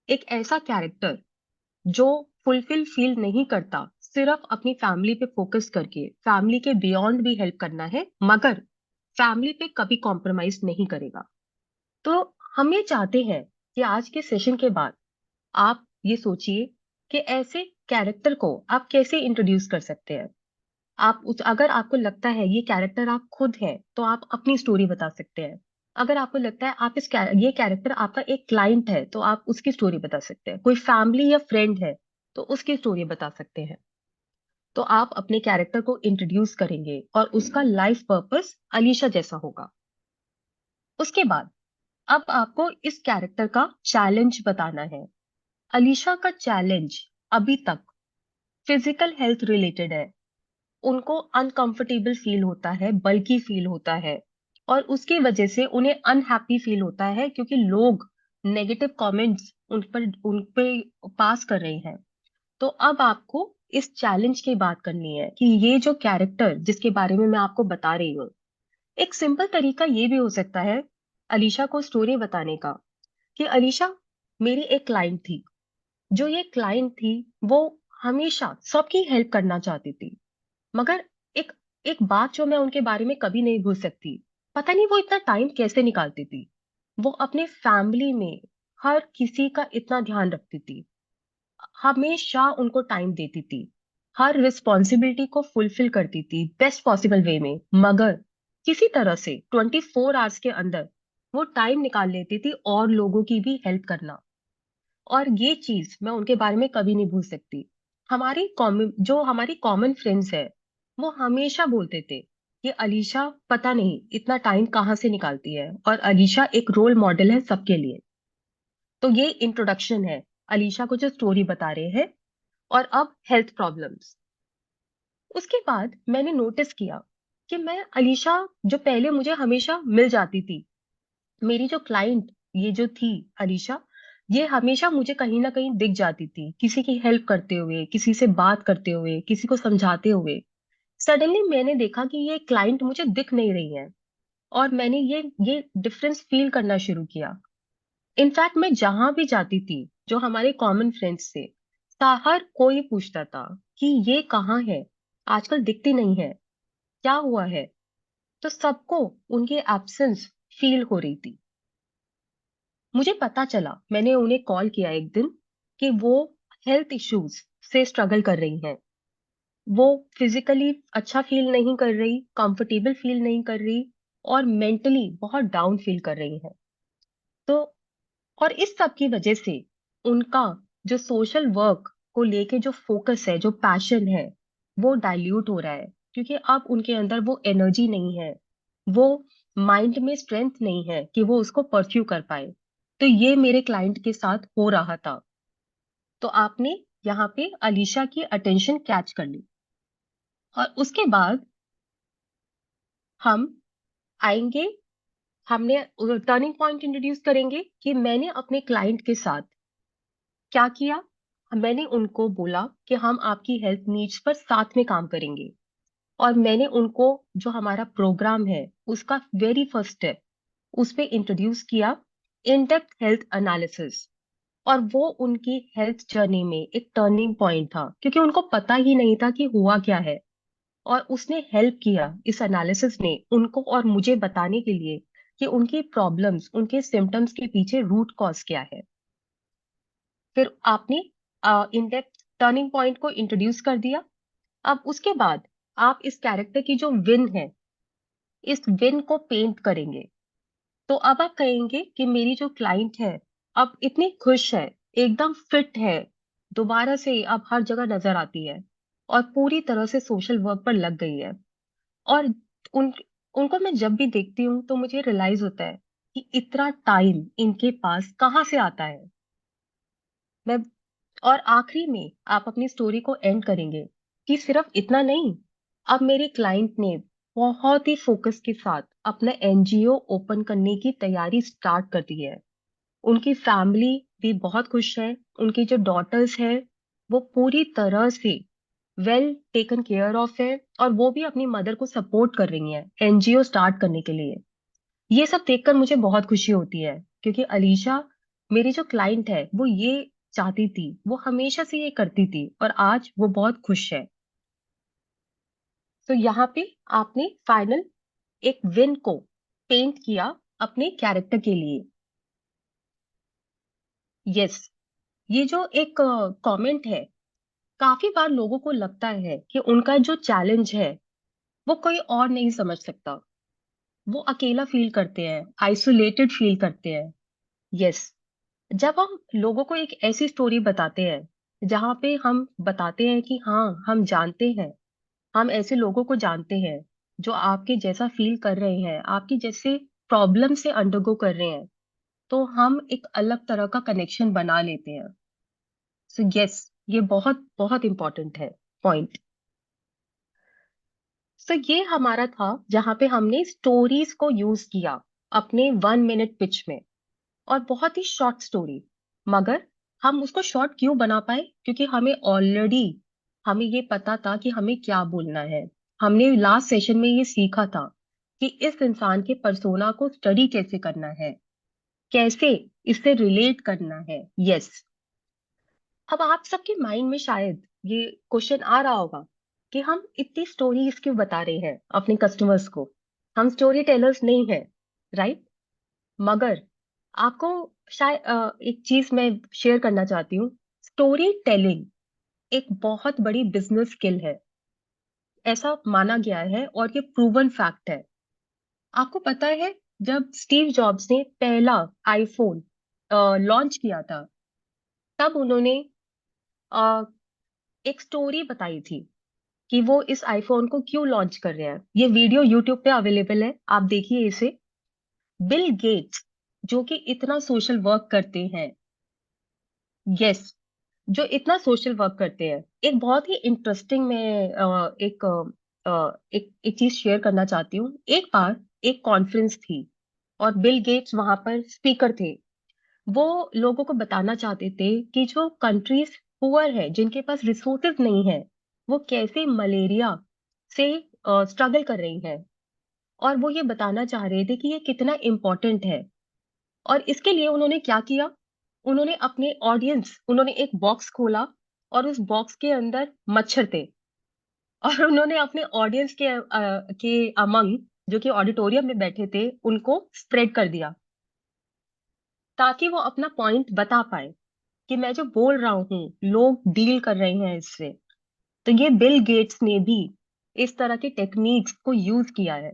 एक ऐसा कैरेक्टर जो फुलफिल फील नहीं करता, सिर्फ अपनी फैमिली पे फोकस करके फैमिली के बियॉन्ड भी हेल्प करना है, मगर फैमिली पे कभी कॉम्प्रोमाइज नहीं करेगा। तो हम ये चाहते हैं कि आज के सेशन के बाद आप ये सोचिए कि ऐसे कैरेक्टर को आप कैसे इंट्रोड्यूस कर सकते हैं। अगर आपको लगता है ये कैरेक्टर आप खुद हैं तो आप अपनी स्टोरी बता सकते हैं। अगर आपको लगता है ये कैरेक्टर आपका एक क्लाइंट है तो आप उसकी स्टोरी बता सकते हैं। कोई फैमिली या फ्रेंड है तो उसकी स्टोरी बता सकते हैं। तो आप अपने कैरेक्टर को इंट्रोड्यूस करेंगे और उसका लाइफ पर्पस अलीशा जैसा होगा। उसके बाद अब आपको इस कैरेक्टर का चैलेंज बताना है। अलीशा का चैलेंज अभी तक फिजिकल हेल्थ रिलेटेड है। उनको अनकंफर्टेबल फील होता है, बल्कि फील होता है, और उसकी वजह से उन्हें अनहैप्पी फील होता है क्योंकि लोग नेगेटिव कमेंट्स उन पे पास कर रहे हैं। तो अब आपको इस चैलेंज की बात करनी है कि ये जो कैरेक्टर जिसके बारे में मैं आपको बता रही हूँ, एक सिंपल तरीका ये भी हो सकता है अलीशा को स्टोरी बताने का कि अलीशा मेरी एक क्लाइंट थी। जो ये क्लाइंट थी वो हमेशा सबकी हेल्प करना चाहती थी, मगर एक एक बात जो मैं उनके बारे में कभी नहीं भूल सकती, पता नहीं वो इतना टाइम कैसे निकालती थी। वो अपने फैमिली में हर किसी का इतना ध्यान रखती थी, हमेशा उनको टाइम देती थी, हर रिस्पॉन्सिबिलिटी को फुलफिल करती थी बेस्ट पॉसिबल वे में, मगर किसी तरह से 24 आवर्स के अंदर वो टाइम निकाल लेती थी और लोगों की भी हेल्प करना। और ये चीज मैं उनके बारे में कभी नहीं भूल सकती। हमारी कॉमन फ्रेंड्स है, वो हमेशा बोलते थे कि अलीशा पता नहीं इतना टाइम कहाँ से निकालती है, और अलीशा एक रोल मॉडल है सबके लिए। तो ये इंट्रोडक्शन है अलीशा को जो स्टोरी बता रहे हैं। और अब हेल्थ प्रॉब्लम्स। उसके बाद मैंने नोटिस किया कि मैं अलीशा जो पहले मुझे हमेशा मिल जाती थी, मेरी जो क्लाइंट ये जो थी अलीशा, ये हमेशा मुझे कहीं ना कहीं दिख जाती थी, किसी की हेल्प करते हुए, किसी से बात करते हुए, किसी को समझाते हुए। सडनली मैंने देखा कि ये क्लाइंट मुझे दिख नहीं रही है, और मैंने ये डिफरेंस फील करना शुरू किया। इनफैक्ट मैं जहां भी जाती थी, जो हमारे कॉमन फ्रेंड्स थे, हर कोई पूछता था कि ये कहाँ है, आजकल दिखती नहीं है, क्या हुआ है। तो सबको उनकी एब्सेंस फील हो रही थी। मुझे पता चला, मैंने उन्हें कॉल किया एक दिन कि वो हेल्थ इश्यूज से स्ट्रगल कर रही हैं। वो फिजिकली अच्छा फील नहीं कर रही, कंफर्टेबल फील नहीं कर रही, और मेंटली बहुत डाउन फील कर रही हैं। तो और इस सब की वजह से उनका जो सोशल वर्क को लेके जो फोकस है, जो पैशन है, वो डाइल्यूट हो रहा है, क्योंकि अब उनके अंदर वो एनर्जी नहीं है, वो माइंड में स्ट्रेंथ नहीं है कि वो उसको परस्यू कर पाए। तो ये मेरे क्लाइंट के साथ हो रहा था। तो आपने यहाँ पे अलीशा की अटेंशन कैच कर ली, और उसके बाद हम आएंगे, हमने टर्निंग पॉइंट इंट्रोड्यूस करेंगे कि मैंने अपने क्लाइंट के साथ क्या किया। मैंने उनको बोला कि हम आपकी हेल्थ नीड्स पर साथ में काम करेंगे, और मैंने उनको जो हमारा प्रोग्राम है उसका वेरी फर्स्ट स्टेप उस पे इंट्रोड्यूस किया, इन डेप्थ हेल्थ एनालिसिस। और वो उनकी हेल्थ जर्नी में एक टर्निंग पॉइंट था, क्योंकि उनको पता ही नहीं था कि हुआ क्या है। और उसने हेल्प किया, इस एनालिसिस ने उनको और मुझे बताने के लिए कि उनकी प्रॉब्लम्स, उनके सिम्टम्स के पीछे रूट कॉज क्या है। फिर आपने इन डेप्थ टर्निंग पॉइंट को इंट्रोड्यूस कर दिया। अब उसके बाद आप इस कैरेक्टर की जो विन है, इस विन को पेंट करेंगे। तो अब आप कहेंगे कि मेरी जो क्लाइंट है अब इतनी खुश है, एकदम फिट है, दोबारा से अब हर जगह नजर आती है, और पूरी तरह से सोशल वर्क पर लग गई है। और उन उनको मैं जब भी देखती हूँ तो मुझे रियलाइज होता है कि इतना टाइम इनके पास कहाँ से आता है। मैं और आखिरी में आप अपनी स्टोरी को एंड करेंगे कि सिर्फ इतना नहीं, अब मेरे क्लाइंट ने बहुत ही फोकस के साथ अपना एनजीओ ओपन करने की तैयारी स्टार्ट कर दी है। उनकी फैमिली भी बहुत खुश है। उनकी जो डॉटर्स है वो पूरी तरह से वेल टेकन केयर ऑफ है, और वो भी अपनी मदर को सपोर्ट कर रही हैं एनजीओ स्टार्ट करने के लिए। ये सब देखकर मुझे बहुत खुशी होती है, क्योंकि अलीशा, मेरी जो क्लाइंट है, वो ये चाहती थी, वो हमेशा से ये करती थी, और आज वो बहुत खुश है। तो यहाँ पे आपने फाइनल एक विन को पेंट किया अपने कैरेक्टर के लिए। यस, ये जो एक कमेंट है, काफी बार लोगों को लगता है कि उनका जो चैलेंज है वो कोई और नहीं समझ सकता। वो अकेला फील करते हैं, आइसोलेटेड फील करते हैं। यस, जब हम लोगों को एक ऐसी स्टोरी बताते हैं जहां पे हम बताते हैं कि हाँ, हम जानते हैं, हम ऐसे लोगों को जानते हैं जो आपके जैसा फील कर रहे हैं, आपकी जैसे प्रॉब्लम से अंडरगो कर रहे हैं, तो हम एक अलग तरह का कनेक्शन बना लेते हैं। सो यस, ये बहुत बहुत इंपॉर्टेंट है पॉइंट। सो ये हमारा था जहां पे हमने स्टोरीज को यूज किया अपने 1 मिनट पिच में, और बहुत ही शॉर्ट स्टोरी। मगर हम उसको शॉर्ट क्यों बना पाए? क्योंकि हमें ये पता था कि हमें क्या बोलना है। हमने लास्ट सेशन में ये सीखा था कि इस इंसान के पर्सोना को स्टडी कैसे करना है, कैसे इससे रिलेट करना है। यस, अब आप सबके माइंड में शायद ये क्वेश्चन आ रहा होगा कि हम इतनी स्टोरीज क्यों बता रहे हैं अपने कस्टमर्स को, हम स्टोरी टेलर्स नहीं हैं, राइट? मगर आपको शायद एक चीज मैं शेयर करना चाहती हूँ। स्टोरी टेलिंग एक बहुत बड़ी बिजनेस स्किल है, ऐसा माना गया है, और ये प्रूवन फैक्ट है। आपको पता है, जब स्टीव जॉब्स ने पहला आईफोन लॉन्च किया था, तब उन्होंने अ, एक स्टोरी बताई थी कि वो इस आईफोन को क्यों लॉन्च कर रहे हैं। ये वीडियो यूट्यूब पे अवेलेबल है, आप देखिए इसे। बिल गेट्स, जो कि इतना सोशल वर्क करते हैं, यस, जो इतना सोशल वर्क करते हैं, एक बहुत ही इंटरेस्टिंग मैं एक चीज शेयर करना चाहती हूँ। एक बार एक कॉन्फ्रेंस थी, और बिल गेट्स वहां पर स्पीकर थे। वो लोगों को बताना चाहते थे कि जो कंट्रीज पुअर है, जिनके पास रिसोर्सेज नहीं है, वो कैसे मलेरिया से स्ट्रगल कर रही है। और वो ये बताना चाह रहे थे कि ये कितना इम्पोर्टेंट है। और इसके लिए उन्होंने क्या किया? उन्होंने एक बॉक्स खोला, और उस बॉक्स के अंदर मच्छर थे। और उन्होंने अपने ऑडियंस के अमंग, जो कि ऑडिटोरियम में बैठे थे, उनको स्प्रेड कर दिया, ताकि वो अपना पॉइंट बता पाए कि मैं जो बोल रहा हूँ लोग डील कर रहे हैं इससे। तो ये बिल गेट्स ने भी इस तरह की टेक्निक्स को यूज किया है।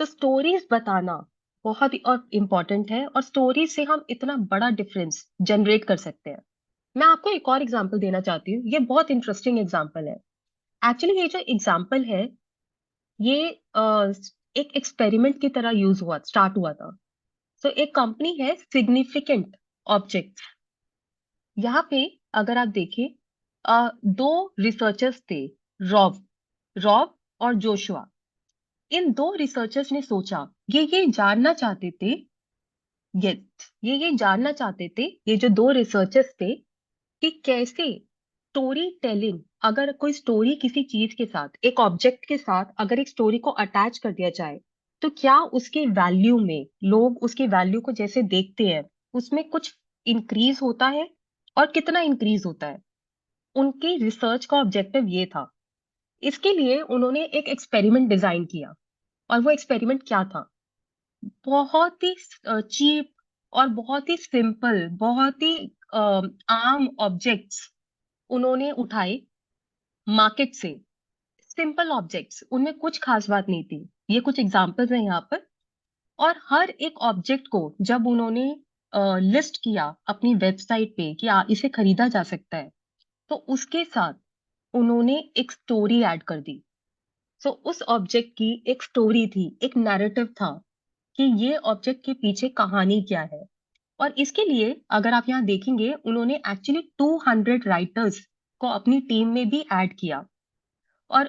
तो स्टोरीज बताना बहुत ही और इम्पोर्टेंट है, और स्टोरीज से हम इतना बड़ा डिफरेंस जनरेट कर सकते हैं। मैं आपको एक और एग्जांपल देना चाहती हूँ, ये बहुत इंटरेस्टिंग एग्जांपल है। एक्चुअली ये जो एग्जांपल है, ये एक एक्सपेरिमेंट की तरह स्टार्ट हुआ था। तो एक कंपनी है सिग्निफिकेंट ऑब्जेक्ट। यहाँ पे अगर आप देखें, दो रिसर्चर्स थे, रॉब रॉब और जोशुआ। इन दो रिसर्चर्स ने सोचा, ये जानना चाहते थे, ये ये जानना चाहते थे, ये जो दो रिसर्चर्स थे, कि कैसे स्टोरी टेलिंग, अगर कोई स्टोरी किसी चीज के साथ, एक ऑब्जेक्ट के साथ अगर एक स्टोरी को अटैच कर दिया जाए, तो क्या उसके वैल्यू में, लोग उसके वैल्यू को जैसे देखते हैं, उसमें कुछ इंक्रीज होता है, और कितना इंक्रीज होता है। उनकी रिसर्च का ऑब्जेक्टिव ये था। इसके लिए उन्होंने एक एक्सपेरिमेंट डिजाइन किया, और वो एक्सपेरिमेंट क्या था? बहुत ही चीप और बहुत ही सिंपल, बहुत ही आम ऑब्जेक्ट्स उन्होंने उठाए मार्केट से। सिंपल ऑब्जेक्ट्स, उनमें कुछ खास बात नहीं थी। ये कुछ एग्जांपल्स हैं यहाँ पर। और हर एक ऑब्जेक्ट को जब उन्होंने लिस्ट किया अपनी वेबसाइट पे कि इसे खरीदा जा सकता है, तो उसके साथ उन्होंने एक स्टोरी ऐड कर दी। सो उस ऑब्जेक्ट की एक स्टोरी थी, एक नैरेटिव था कि ये ऑब्जेक्ट के पीछे कहानी क्या है। और इसके लिए अगर आप यहाँ देखेंगे, उन्होंने एक्चुअली 200 राइटर्स को अपनी टीम में भी ऐड किया। और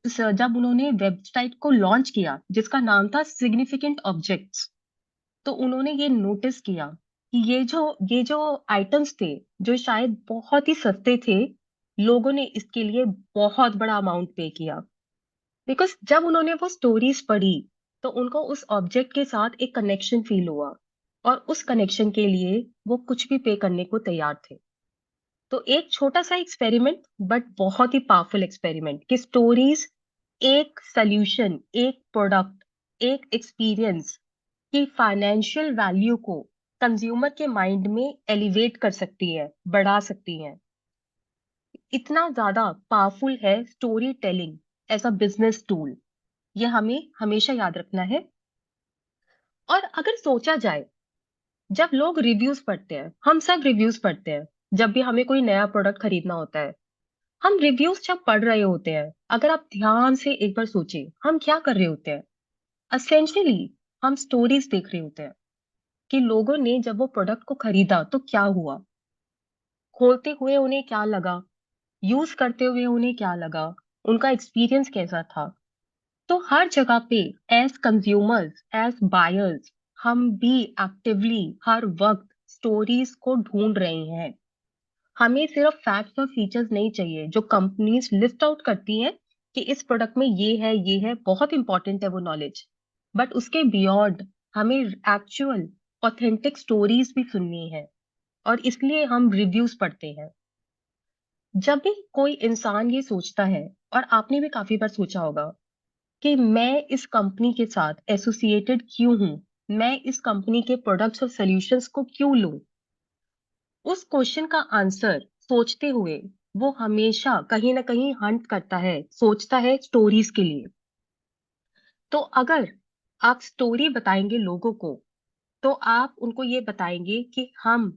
जब उन्होंने वेबसाइट को लॉन्च किया जिसका नाम था सिग्निफिकेंट ऑब्जेक्ट्स, तो उन्होंने ये नोटिस किया कि ये जो आइटम्स थे जो शायद बहुत ही सस्ते थे, लोगों ने इसके लिए बहुत बड़ा अमाउंट पे किया। बिकॉज जब उन्होंने वो स्टोरीज पढ़ी तो उनको उस ऑब्जेक्ट के साथ एक कनेक्शन फील हुआ, और उस कनेक्शन के लिए वो कुछ भी पे करने को तैयार थे। तो एक छोटा सा एक्सपेरिमेंट बट बहुत ही पावरफुल एक्सपेरिमेंट कि स्टोरीज एक सॉल्यूशन, एक प्रोडक्ट, एक एक्सपीरियंस की फाइनेंशियल वैल्यू को कंज्यूमर के माइंड में एलिवेट कर सकती है, बढ़ा सकती है। इतना ज्यादा पावरफुल है storytelling as a business tool, ये हमें हमेशा याद रखना है। और अगर सोचा जाए, जब लोग रिव्यूज पढ़ते हैं, हम सब रिव्यूज पढ़ते हैं जब भी हमें कोई नया प्रोडक्ट खरीदना होता है। हम रिव्यूज जब पढ़ रहे होते हैं, अगर आप ध्यान से एक बार सोचें हम क्या कर रहे होते हैं। असेंशियली हम स्टोरीज देख रहे होते हैं कि लोगों ने जब वो प्रोडक्ट को खरीदा तो क्या हुआ, खोलते हुए उन्हें क्या लगा, यूज करते हुए उन्हें क्या लगा, उनका एक्सपीरियंस कैसा था। तो हर जगह पे एज कंज्यूमर्स, एज बायर्स, हम भी एक्टिवली हर वक्त स्टोरीज को ढूंढ रहे हैं। हमें सिर्फ फैक्ट्स और फीचर्स नहीं चाहिए जो कंपनीज लिस्ट आउट करती हैं कि इस प्रोडक्ट में ये है, बहुत इंपॉर्टेंट है वो नॉलेज। बट उसके बियॉन्ड हमें एक्चुअल ऑथेंटिक स्टोरीज भी सुननी है, और इसलिए हम रिव्यूज पढ़ते हैं। जब भी कोई इंसान ये सोचता है, और आपने भी काफी बार सोचा होगा कि मैं इस कंपनी के साथ एसोसिएटेड क्यों हूं, मैं इस कंपनी के प्रोडक्ट्स और सॉल्यूशंस को क्यों लूं, उस क्वेश्चन का आंसर सोचते हुए वो हमेशा कहीं ना कहीं हंट करता है, सोचता है स्टोरीज के लिए। तो अगर आप स्टोरी बताएंगे लोगों को, तो आप उनको ये बताएंगे कि हम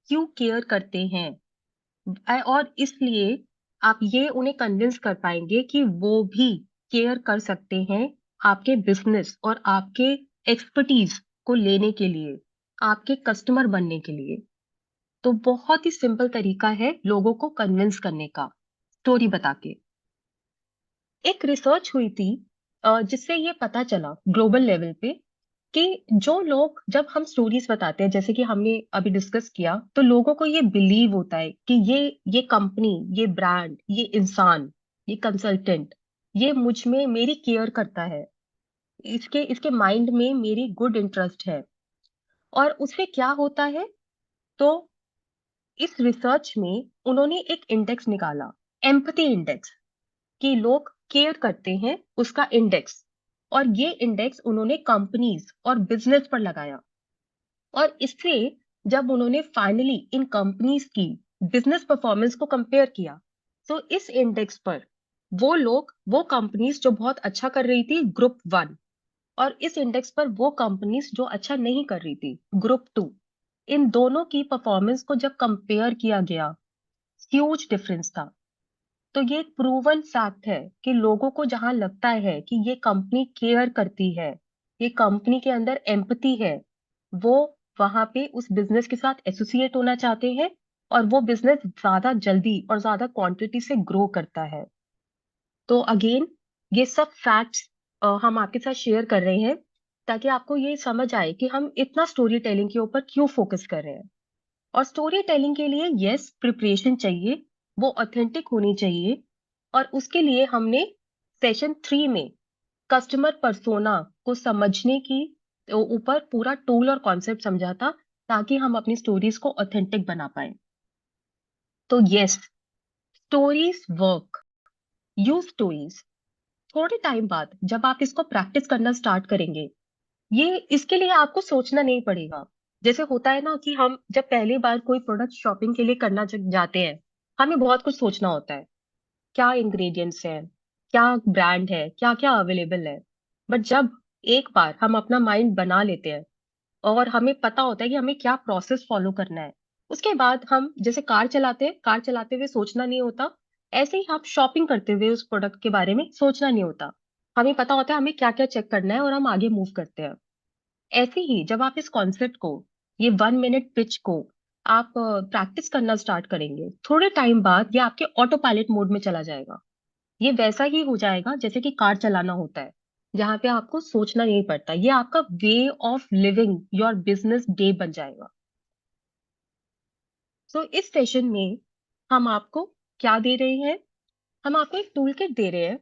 क्यों केयर करते हैं, और इसलिए आप ये उन्हें कन्विंस कर पाएंगे कि वो भी केयर कर सकते हैं आपके बिजनेस और आपके एक्सपर्टीज को लेने के लिए, आपके कस्टमर बनने के लिए। तो बहुत ही सिंपल तरीका है लोगों को कन्विंस करने का, स्टोरी बता के। एक रिसर्च हुई थी जिससे ये पता चला ग्लोबल लेवल पे कि जो लोग, जब हम स्टोरीज बताते हैं जैसे कि हमने अभी डिस्कस किया, तो लोगों को ये बिलीव होता है कि ये कंपनी, ये ब्रांड, ये इंसान, ये कंसल्टेंट, ये मुझ में मेरी केयर करता है, इसके इसके माइंड में मेरी गुड इंटरेस्ट है। और उससे क्या होता है, तो इस रिसर्च में उन्होंने एक इंडेक्स निकाला, एम्पैथी इंडेक्स, कि लोग केयर करते हैं उसका इंडेक्स। और ये इंडेक्स उन्होंने कंपनीज और बिजनेस पर लगाया, और इससे जब उन्होंने फाइनली इन कंपनीज की बिजनेस परफॉर्मेंस को कंपेयर किया, तो इस इंडेक्स पर वो कंपनीज जो बहुत अच्छा कर रही थी, ग्रुप 1, और इस इंडेक्स पर वो कंपनीज जो अच्छा नहीं कर रही थी, ग्रुप 2, इन दोनों की परफॉर्मेंस को जब कंपेयर किया गया, ह्यूज डिफरेंस था। तो ये एक प्रूवन फैक्ट है कि लोगों को जहां लगता है कि ये कंपनी केयर करती है, ये कंपनी के अंदर एम्पैथी है, वो वहां पे उस बिजनेस के साथ एसोसिएट होना चाहते हैं, और वो बिजनेस ज्यादा जल्दी और ज्यादा क्वांटिटी से ग्रो करता है। तो अगेन, ये सब फैक्ट्स हम आपके साथ शेयर कर रहे हैं ताकि आपको ये समझ आए कि हम इतना स्टोरी टेलिंग के ऊपर क्यों फोकस कर रहे हैं। और स्टोरी टेलिंग के लिए यस, प्रिपरेशन चाहिए, वो ऑथेंटिक होनी चाहिए। और उसके लिए हमने सेशन 3 में कस्टमर पर्सोना को समझने की ऊपर पूरा टूल और कॉन्सेप्ट समझा था, ताकि हम अपनी स्टोरीज को ऑथेंटिक बना पाए। तो yes, stories work, use stories. थोड़े टाइम बाद जब आप इसको प्रैक्टिस करना स्टार्ट करेंगे, ये इसके लिए आपको सोचना नहीं पड़ेगा। जैसे होता है ना कि हम जब पहली बार कोई प्रोडक्ट शॉपिंग के लिए करना जाते हैं, हमें बहुत कुछ सोचना होता है, क्या इंग्रेडिएंट्स हैं, क्या ब्रांड है, क्या क्या अवेलेबल है। बट जब एक बार हम अपना माइंड बना लेते हैं और हमें पता होता है कि हमें क्या प्रोसेस फॉलो करना है, उसके बाद हम जैसे कार चलाते हैं, कार चलाते हुए सोचना नहीं होता, ऐसे ही हम शॉपिंग करते हुए उस प्रोडक्ट के बारे में सोचना नहीं होता। हमें पता होता है हमें क्या क्या चेक करना है और हम आगे मूव करते हैं। ऐसे ही जब आप इस कॉन्सेप्ट को, ये 1 मिनट पिच को आप प्रैक्टिस करना स्टार्ट करेंगे, थोड़े टाइम बाद ये आपके ऑटो पायलट मोड में चला जाएगा। ये वैसा ही हो जाएगा जैसे कि कार चलाना होता है, जहाँ पे आपको सोचना नहीं पड़ता। ये आपका way of living your business day बन जाएगा। तो इस सेशन में हम आपको क्या दे रहे हैं? हम आपको एक टूल किट दे रहे हैं,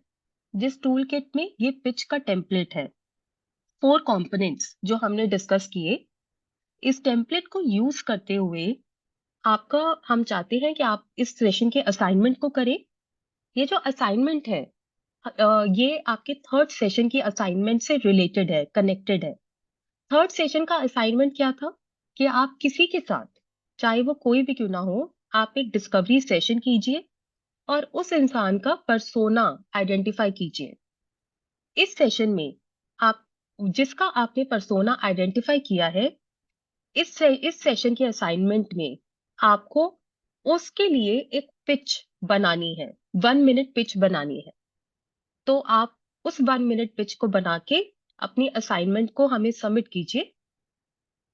जिस टूल किट में ये पिच का टेम्पलेट है, 4 कंपोनेंट्स जो हमने डिस्कस किए। इस टेम्पलेट को यूज करते हुए आपका हम चाहते हैं कि आप इस सेशन के असाइनमेंट को करें। ये जो असाइनमेंट है, ये आपके थर्ड सेशन की असाइनमेंट से रिलेटेड है, कनेक्टेड है। थर्ड सेशन का असाइनमेंट क्या था कि आप किसी के साथ, चाहे वो कोई भी क्यों ना हो, आप एक डिस्कवरी सेशन कीजिए और उस इंसान का पर्सोना आइडेंटिफाई कीजिए। इस सेशन में आप जिसका आपने पर्सोना आइडेंटिफाई किया है, इस सेशन के असाइनमेंट में आपको उसके लिए एक पिच बनानी है, 1 मिनट पिच बनानी है। तो आप उस 1 मिनट पिच को बना के अपनी असाइनमेंट को हमें सबमिट कीजिए।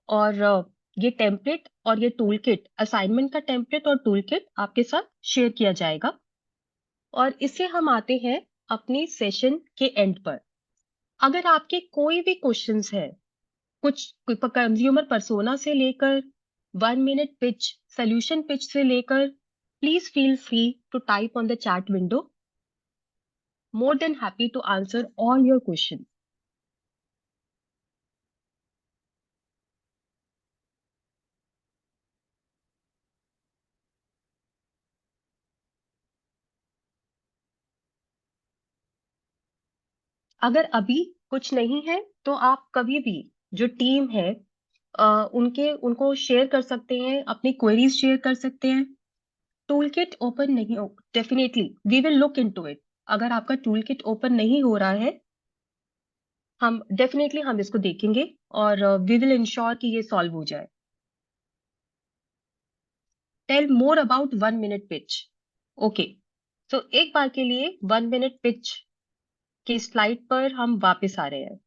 और ये टेम्पलेट और ये टूल किट, असाइनमेंट का टेम्पलेट और टूल किट आपके साथ शेयर किया जाएगा। और इससे हम आते हैं अपनी सेशन के एंड पर। अगर आपके कोई भी क्वेश्चंस है, कुछ कंज्यूमर पर्सोना से लेकर 1 मिनट पिच, सोल्यूशन पिच से लेकर, please feel free to type on the chat window. More than happy to answer all your question. अगर अभी कुछ नहीं है तो आप कभी भी, जो टीम है, उनको शेयर कर सकते हैं, अपनी क्वेरीज शेयर कर सकते हैं। टूल किट ओपन नहीं हो, definitely we will look into it. अगर आपका टूल किट ओपन नहीं हो रहा है, हम इसको देखेंगे और वी विल इंश्योर कि ये सॉल्व हो जाए। Tell more about 1 minute pitch. Okay, तो एक बार के लिए 1 मिनट पिच की स्लाइड पर हम वापस आ रहे हैं।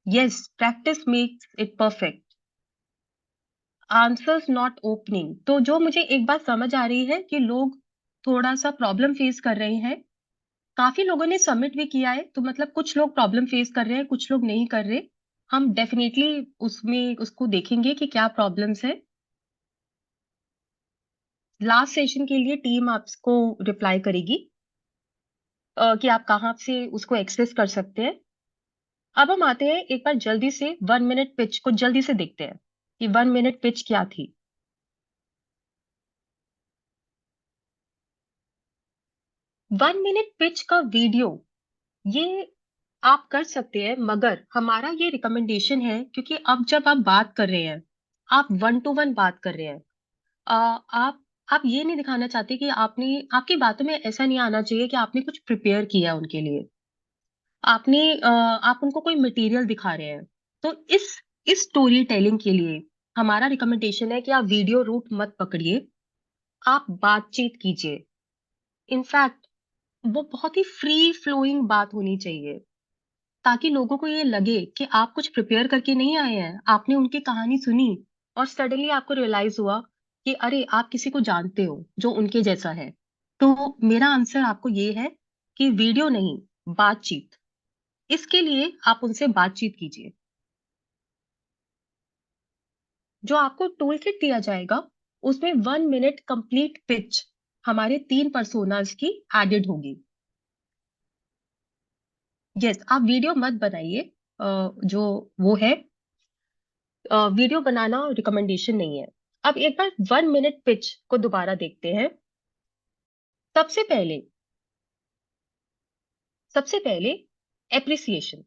Yes, practice makes it perfect. Answers not opening, तो जो मुझे एक बात समझ आ रही है कि लोग थोड़ा सा प्रॉब्लम फेस कर रहे हैं। काफी लोगों ने सबमिट भी किया है, तो मतलब कुछ लोग प्रॉब्लम फेस कर रहे हैं, कुछ लोग नहीं कर रहे। हम डेफिनेटली उसमें उसको देखेंगे कि क्या प्रॉब्लम्स है। लास्ट सेशन के लिए टीम आपको रिप्लाई करेगी कि आप कहाँ से उसको एक्सेस कर सकते हैं। अब हम आते हैं एक बार जल्दी से 1 मिनट पिच को जल्दी से देखते हैं कि 1 मिनट पिच क्या थी। 1 मिनट पिच का वीडियो ये आप कर सकते हैं, मगर हमारा ये रिकमेंडेशन है, क्योंकि अब जब आप बात कर रहे हैं, आप 1 टू 1 बात कर रहे हैं। आप ये नहीं दिखाना चाहते कि आपकी बातों में ऐसा नहीं आना चाहिए कि आपने कुछ प्रिपेयर किया उनके लिए। आप उनको कोई मटेरियल दिखा रहे हैं। तो इस स्टोरी टेलिंग के लिए हमारा रिकमेंडेशन है कि आप वीडियो रूट मत पकड़िए, आप बातचीत कीजिए। इनफैक्ट वो बहुत ही फ्री फ्लोइंग बात होनी चाहिए, ताकि लोगों को ये लगे कि आप कुछ प्रिपेयर करके नहीं आए हैं। आपने उनकी कहानी सुनी और सडनली आपको रियलाइज हुआ कि अरे, आप किसी को जानते हो जो उनके जैसा है। तो मेरा आंसर आपको ये है कि वीडियो नहीं, बातचीत। इसके लिए आप उनसे बातचीत कीजिए। जो आपको टूल किट दिया जाएगा, उसमें 1 मिनट कंप्लीट पिच हमारे 3 पर्सोनास की एडेड होगी। यस, आप वीडियो मत बनाइए। जो वो है, वीडियो बनाना रिकमेंडेशन नहीं है। अब एक बार 1 मिनट पिच को दोबारा देखते हैं। सबसे पहले सबसे पहले एप्रिसिएशन,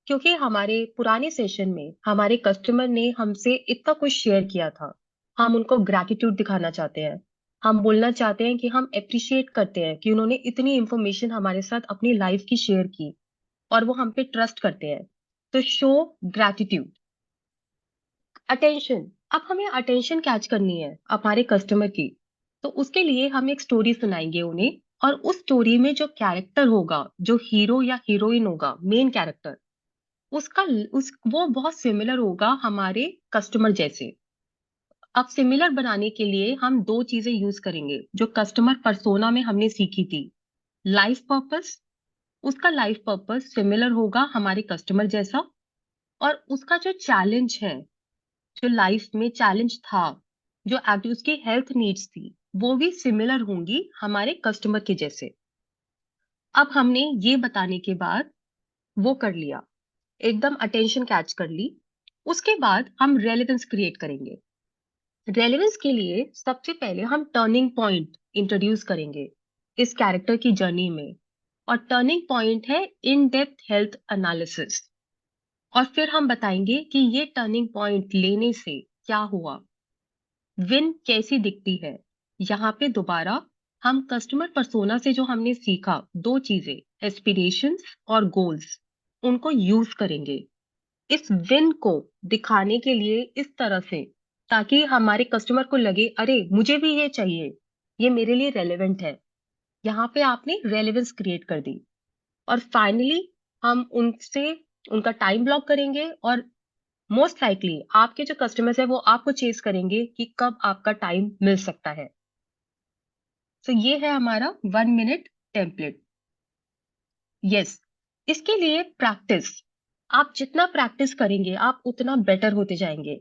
क्योंकि हमारे पुराने सेशन में हमारे कस्टमर ने हमसे इतना कुछ शेयर किया था। हम उनको ग्रैटिट्यूड दिखाना चाहते हैं। हम बोलना चाहते हैं कि हम अप्रिशिएट करते हैं कि उन्होंने इतनी इंफॉर्मेशन हमारे साथ अपनी लाइफ की शेयर की और वो हम पे ट्रस्ट करते हैं। तो शो ग्रैटिट्यूड। अटेंशन, अब हमें अटेंशन कैच करनी है हमारे कस्टमर की। तो उसके लिए हम एक स्टोरी सुनाएंगे उन्हें, और उस स्टोरी में जो कैरेक्टर होगा, जो हीरो या हीरोइन होगा, मेन कैरेक्टर, उसका उस वो बहुत सिमिलर होगा हमारे कस्टमर जैसे। अब सिमिलर बनाने के लिए हम दो चीजें यूज करेंगे जो कस्टमर पर्सोना में हमने सीखी थी। लाइफ पर्पस, उसका लाइफ पर्पस सिमिलर होगा हमारे कस्टमर जैसा, और उसका जो चैलेंज है, जो लाइफ में चैलेंज था, जो उसकी हेल्थ नीड्स थी, वो भी सिमिलर होंगी हमारे कस्टमर के जैसे। अब हमने ये बताने के बाद वो कर लिया, एकदम अटेंशन कैच कर ली। उसके बाद हम रेलेवेंस क्रिएट करेंगे। रेलेवेंस के लिए सबसे पहले हम टर्निंग पॉइंट इंट्रोड्यूस करेंगे इस कैरेक्टर की जर्नी में, और टर्निंग पॉइंट है इन डेप्थ हेल्थ एनालिसिस। और फिर हम बताएंगे कि ये टर्निंग पॉइंट लेने से क्या हुआ, विन कैसी दिखती है। यहाँ पे दोबारा हम कस्टमर पर्सोना से जो हमने सीखा दो चीजें, एस्पिरेशंस और गोल्स, उनको यूज करेंगे इस विन को दिखाने के लिए इस तरह से, ताकि हमारे कस्टमर को लगे अरे मुझे भी ये चाहिए, ये मेरे लिए रेलेवेंट है। यहाँ पे आपने रेलेवेंस क्रिएट कर दी। और फाइनली हम उनसे उनका टाइम ब्लॉक करेंगे, और मोस्ट लाइकली आपके जो कस्टमर्स है वो आपको चेस करेंगे कि कब आपका टाइम मिल सकता है। तो ये है हमारा 1 मिनट टेम्पलेट। यस, इसके लिए प्रैक्टिस, आप जितना प्रैक्टिस करेंगे आप उतना बेटर होते जाएंगे।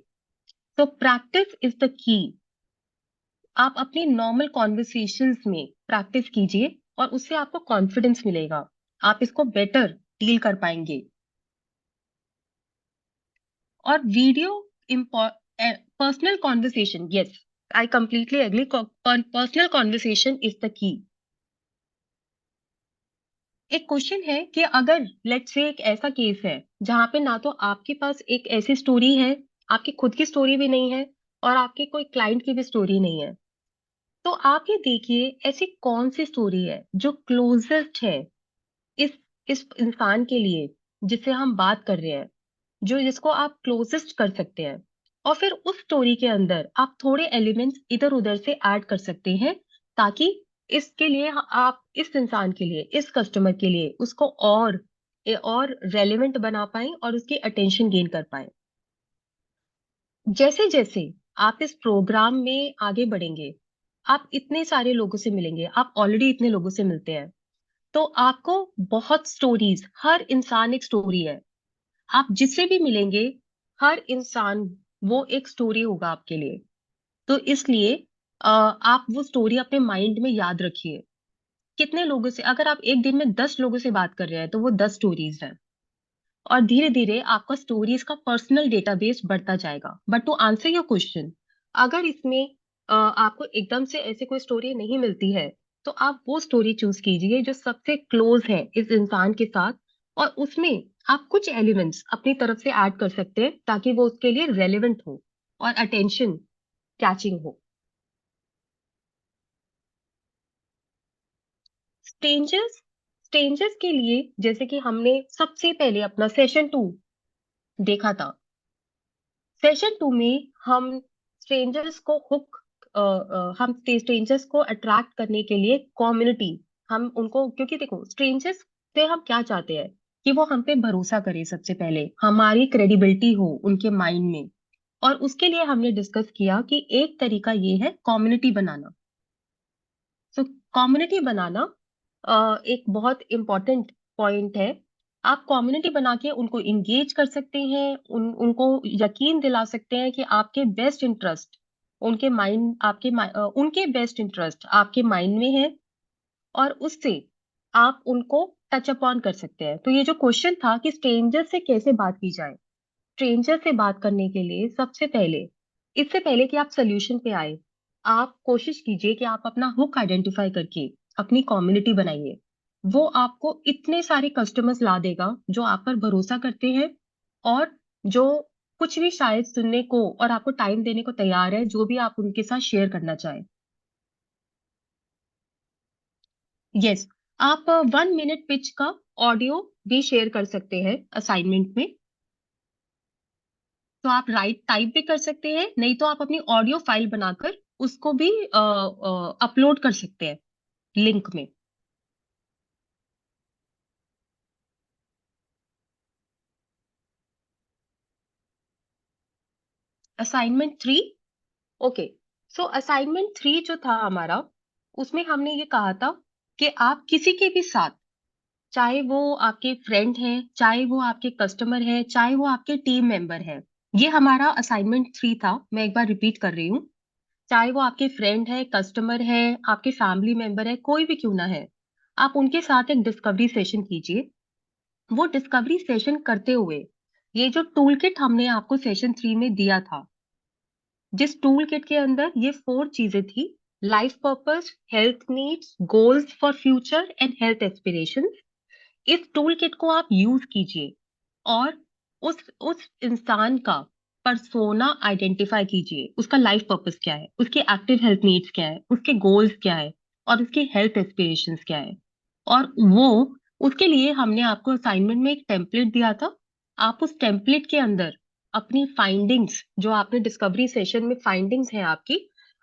तो प्रैक्टिस इज द की। आप अपनी नॉर्मल कॉन्वर्सेशंस में प्रैक्टिस कीजिए और उससे आपको कॉन्फिडेंस मिलेगा, आप इसको बेटर डील कर पाएंगे। और video personal conversation, yes, I completely agree, personal conversation is the key. एक क्वेश्चन है कि अगर लेट्स से एक ऐसा केस है जहां पे ना तो आपके पास एक ऐसी स्टोरी है, आपकी खुद की स्टोरी भी नहीं है, और आपके कोई क्लाइंट की भी स्टोरी नहीं है, तो आप ये देखिए ऐसी कौन सी स्टोरी है जो क्लोजेस्ट है इस इस इंसान के लिए जिससे हम बात कर रहे हैं, जो जिसको आप क्लोजेस्ट कर सकते हैं। और फिर उस स्टोरी के अंदर आप थोड़े एलिमेंट्स इधर उधर से ऐड कर सकते हैं, ताकि इसके लिए आप इस इंसान के लिए, इस कस्टमर के लिए उसको और रेलेवेंट बना पाए और उसकी अटेंशन गेन कर पाए। जैसे जैसे आप इस प्रोग्राम में आगे बढ़ेंगे, आप इतने सारे लोगों से मिलेंगे, आप ऑलरेडी इतने लोगों से मिलते हैं, तो आपको बहुत स्टोरीज, हर इंसान एक स्टोरी है। आप जिससे भी मिलेंगे, हर इंसान वो एक स्टोरी होगा आपके लिए। तो इसलिए आप वो स्टोरी अपने माइंड में याद रखिए। कितने लोगों से, अगर आप एक दिन में 10 लोगों से बात कर रहे हैं तो वो 10 स्टोरीज हैं। और धीरे धीरे आपका स्टोरीज का पर्सनल डेटाबेस बढ़ता जाएगा। But to answer your question, अगर इसमें आपको एकदम से ऐसे कोई स्टोरी नहीं मिलती है, तो आप वो स्टोरी चूज कीजिए जो सबसे क्लोज है इस इंसान के साथ, और उसमें आप कुछ एलिमेंट्स अपनी तरफ से ऐड कर सकते हैं ताकि वो उसके लिए रेलेवेंट हो और अटेंशन कैचिंग हो। स्ट्रेंजर्स, स्ट्रेंजर्स के लिए जैसे कि हमने सबसे पहले अपना सेशन 2 देखा था। सेशन 2 में हम स्ट्रेंजर्स को हम स्ट्रेंजर्स को अट्रैक्ट करने के लिए कम्युनिटी, हम उनको, क्योंकि देखो स्ट्रेंजर्स से हम क्या चाहते हैं कि वो हम पे भरोसा करे, सबसे पहले हमारी क्रेडिबिलिटी हो उनके माइंड में। और उसके लिए हमने डिस्कस किया कि एक तरीका ये है कम्युनिटी बनाना। तो कम्युनिटी बनाना एक बहुत इंपॉर्टेंट पॉइंट है। आप कम्युनिटी बना के उनको इंगेज कर सकते हैं, उनको यकीन दिला सकते हैं कि आपके बेस्ट इंटरेस्ट उनके माइंड, उनके बेस्ट इंटरेस्ट आपके माइंड में है, और उससे आप उनको टच अपॉन कर सकते हैं। तो ये जो क्वेश्चन था कि स्ट्रेंजर से कैसे बात की जाए, स्ट्रेंजर से बात करने के लिए सबसे पहले, इससे पहले कि आप सोल्यूशन पे आए, आप कोशिश कीजिए कि आप अपना हुक आइडेंटिफाई करके अपनी कम्युनिटी बनाइए। वो आपको इतने सारे कस्टमर्स ला देगा जो आप पर भरोसा करते हैं, और जो कुछ भी शायद सुनने को और आपको टाइम देने को तैयार है, जो भी आप उनके साथ शेयर करना चाहें। यस, आप 1 मिनट पिच का ऑडियो भी शेयर कर सकते हैं असाइनमेंट में। तो आप राइट टाइप भी कर सकते हैं, नहीं तो आप अपनी ऑडियो फाइल बनाकर उसको भी अपलोड कर सकते हैं लिंक में। असाइनमेंट 3, ओके, सो असाइनमेंट 3 जो था हमारा, उसमें हमने ये कहा था कि आप किसी के भी साथ, चाहे वो आपके फ्रेंड हैं, चाहे वो आपके कस्टमर हैं, चाहे वो आपके टीम मेंबर हैं, ये हमारा असाइनमेंट 3 था। मैं एक बार रिपीट कर रही हूँ। चाहे वो आपके फ्रेंड है, कस्टमर है, आपके फैमिली मेंबर है, कोई भी क्यों ना है, आप उनके साथ एक डिस्कवरी सेशन कीजिए। वो डिस्कवरी सेशन करते हुए ये जो टूल किट हमने आपको सेशन 3 में दिया था, जिस टूल किट के अंदर ये 4 चीजें थी: life purpose, health needs, goals for future and health aspirations, इस टूल किट को आप यूज कीजिए और उस इंसान का पर्सोना आइडेंटिफाई कीजिए। उसका लाइफ पर्पस क्या है, उसके एक्टिव हेल्थ नीड्स क्या है, उसके गोल्स क्या है और उसके हेल्थ एस्पिरेशंस क्या है। और वो उसके लिए हमने आपको असाइनमेंट में एक टेम्पलेट दिया था। आप उस टेम्पलेट के अंदर अपनी फाइंडिंग्स, जो आपने डिस्कवरी सेशन में फाइंडिंग्स हैं आपकी,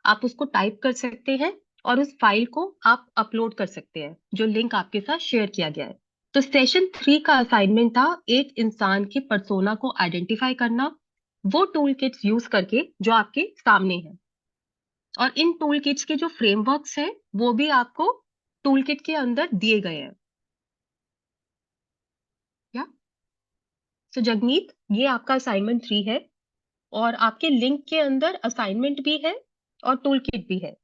आप उसको टाइप कर सकते हैं और उस फाइल को आप अपलोड कर सकते हैं, जो लिंक आपके साथ शेयर किया गया है। तो सेशन 3 का असाइनमेंट था एक इंसान के पर्सोना को आइडेंटिफाई करना, वो टूल किट्स यूज करके जो आपके सामने है। और इन टूल किट्स के जो फ्रेमवर्क्स हैं वो भी आपको टूल किट के अंदर दिए गए हैं। या सो जगमीत, ये आपका असाइनमेंट 3 है और आपके लिंक के अंदर असाइनमेंट भी है और टूल किट भी है।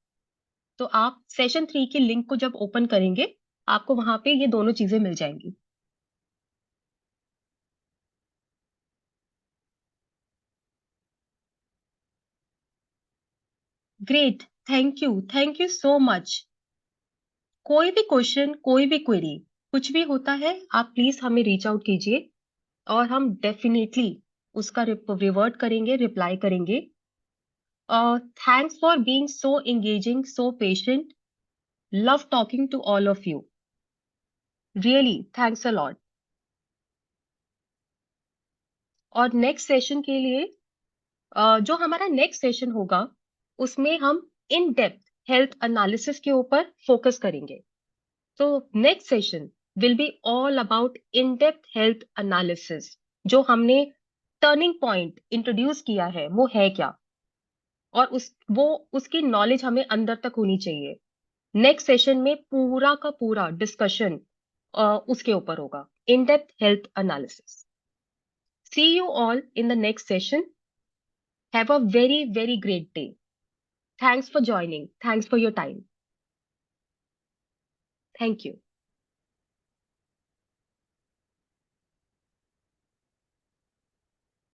तो आप सेशन 3 के लिंक को जब ओपन करेंगे, आपको वहां पे ये दोनों चीजें मिल जाएंगी। Great, thank you so much. कोई भी क्वेश्चन, कोई भी क्वेरी, कुछ भी होता है, आप प्लीज हमें रीच आउट कीजिए और हम डेफिनेटली उसका रिवर्ट करेंगे, रिप्लाई करेंगे। Thanks for being so engaging, so patient, love talking to all of you, really thanks a lot. और नेक्स्ट सेशन के लिए, जो हमारा नेक्स्ट सेशन होगा, उसमें हम इन डेप्थ हेल्थ एनालिसिस के ऊपर फोकस करेंगे। So next session will be all about in-depth health analysis। जो हमने टर्निंग पॉइंट इंट्रोड्यूस किया है वो है क्या, और उसकी नॉलेज हमें अंदर तक होनी चाहिए। नेक्स्ट सेशन में पूरा का पूरा डिस्कशन उसके ऊपर होगा, in depth health analysis. See you all in the next session. Have a very very great day. Thanks for joining, thanks for your time. Thank you.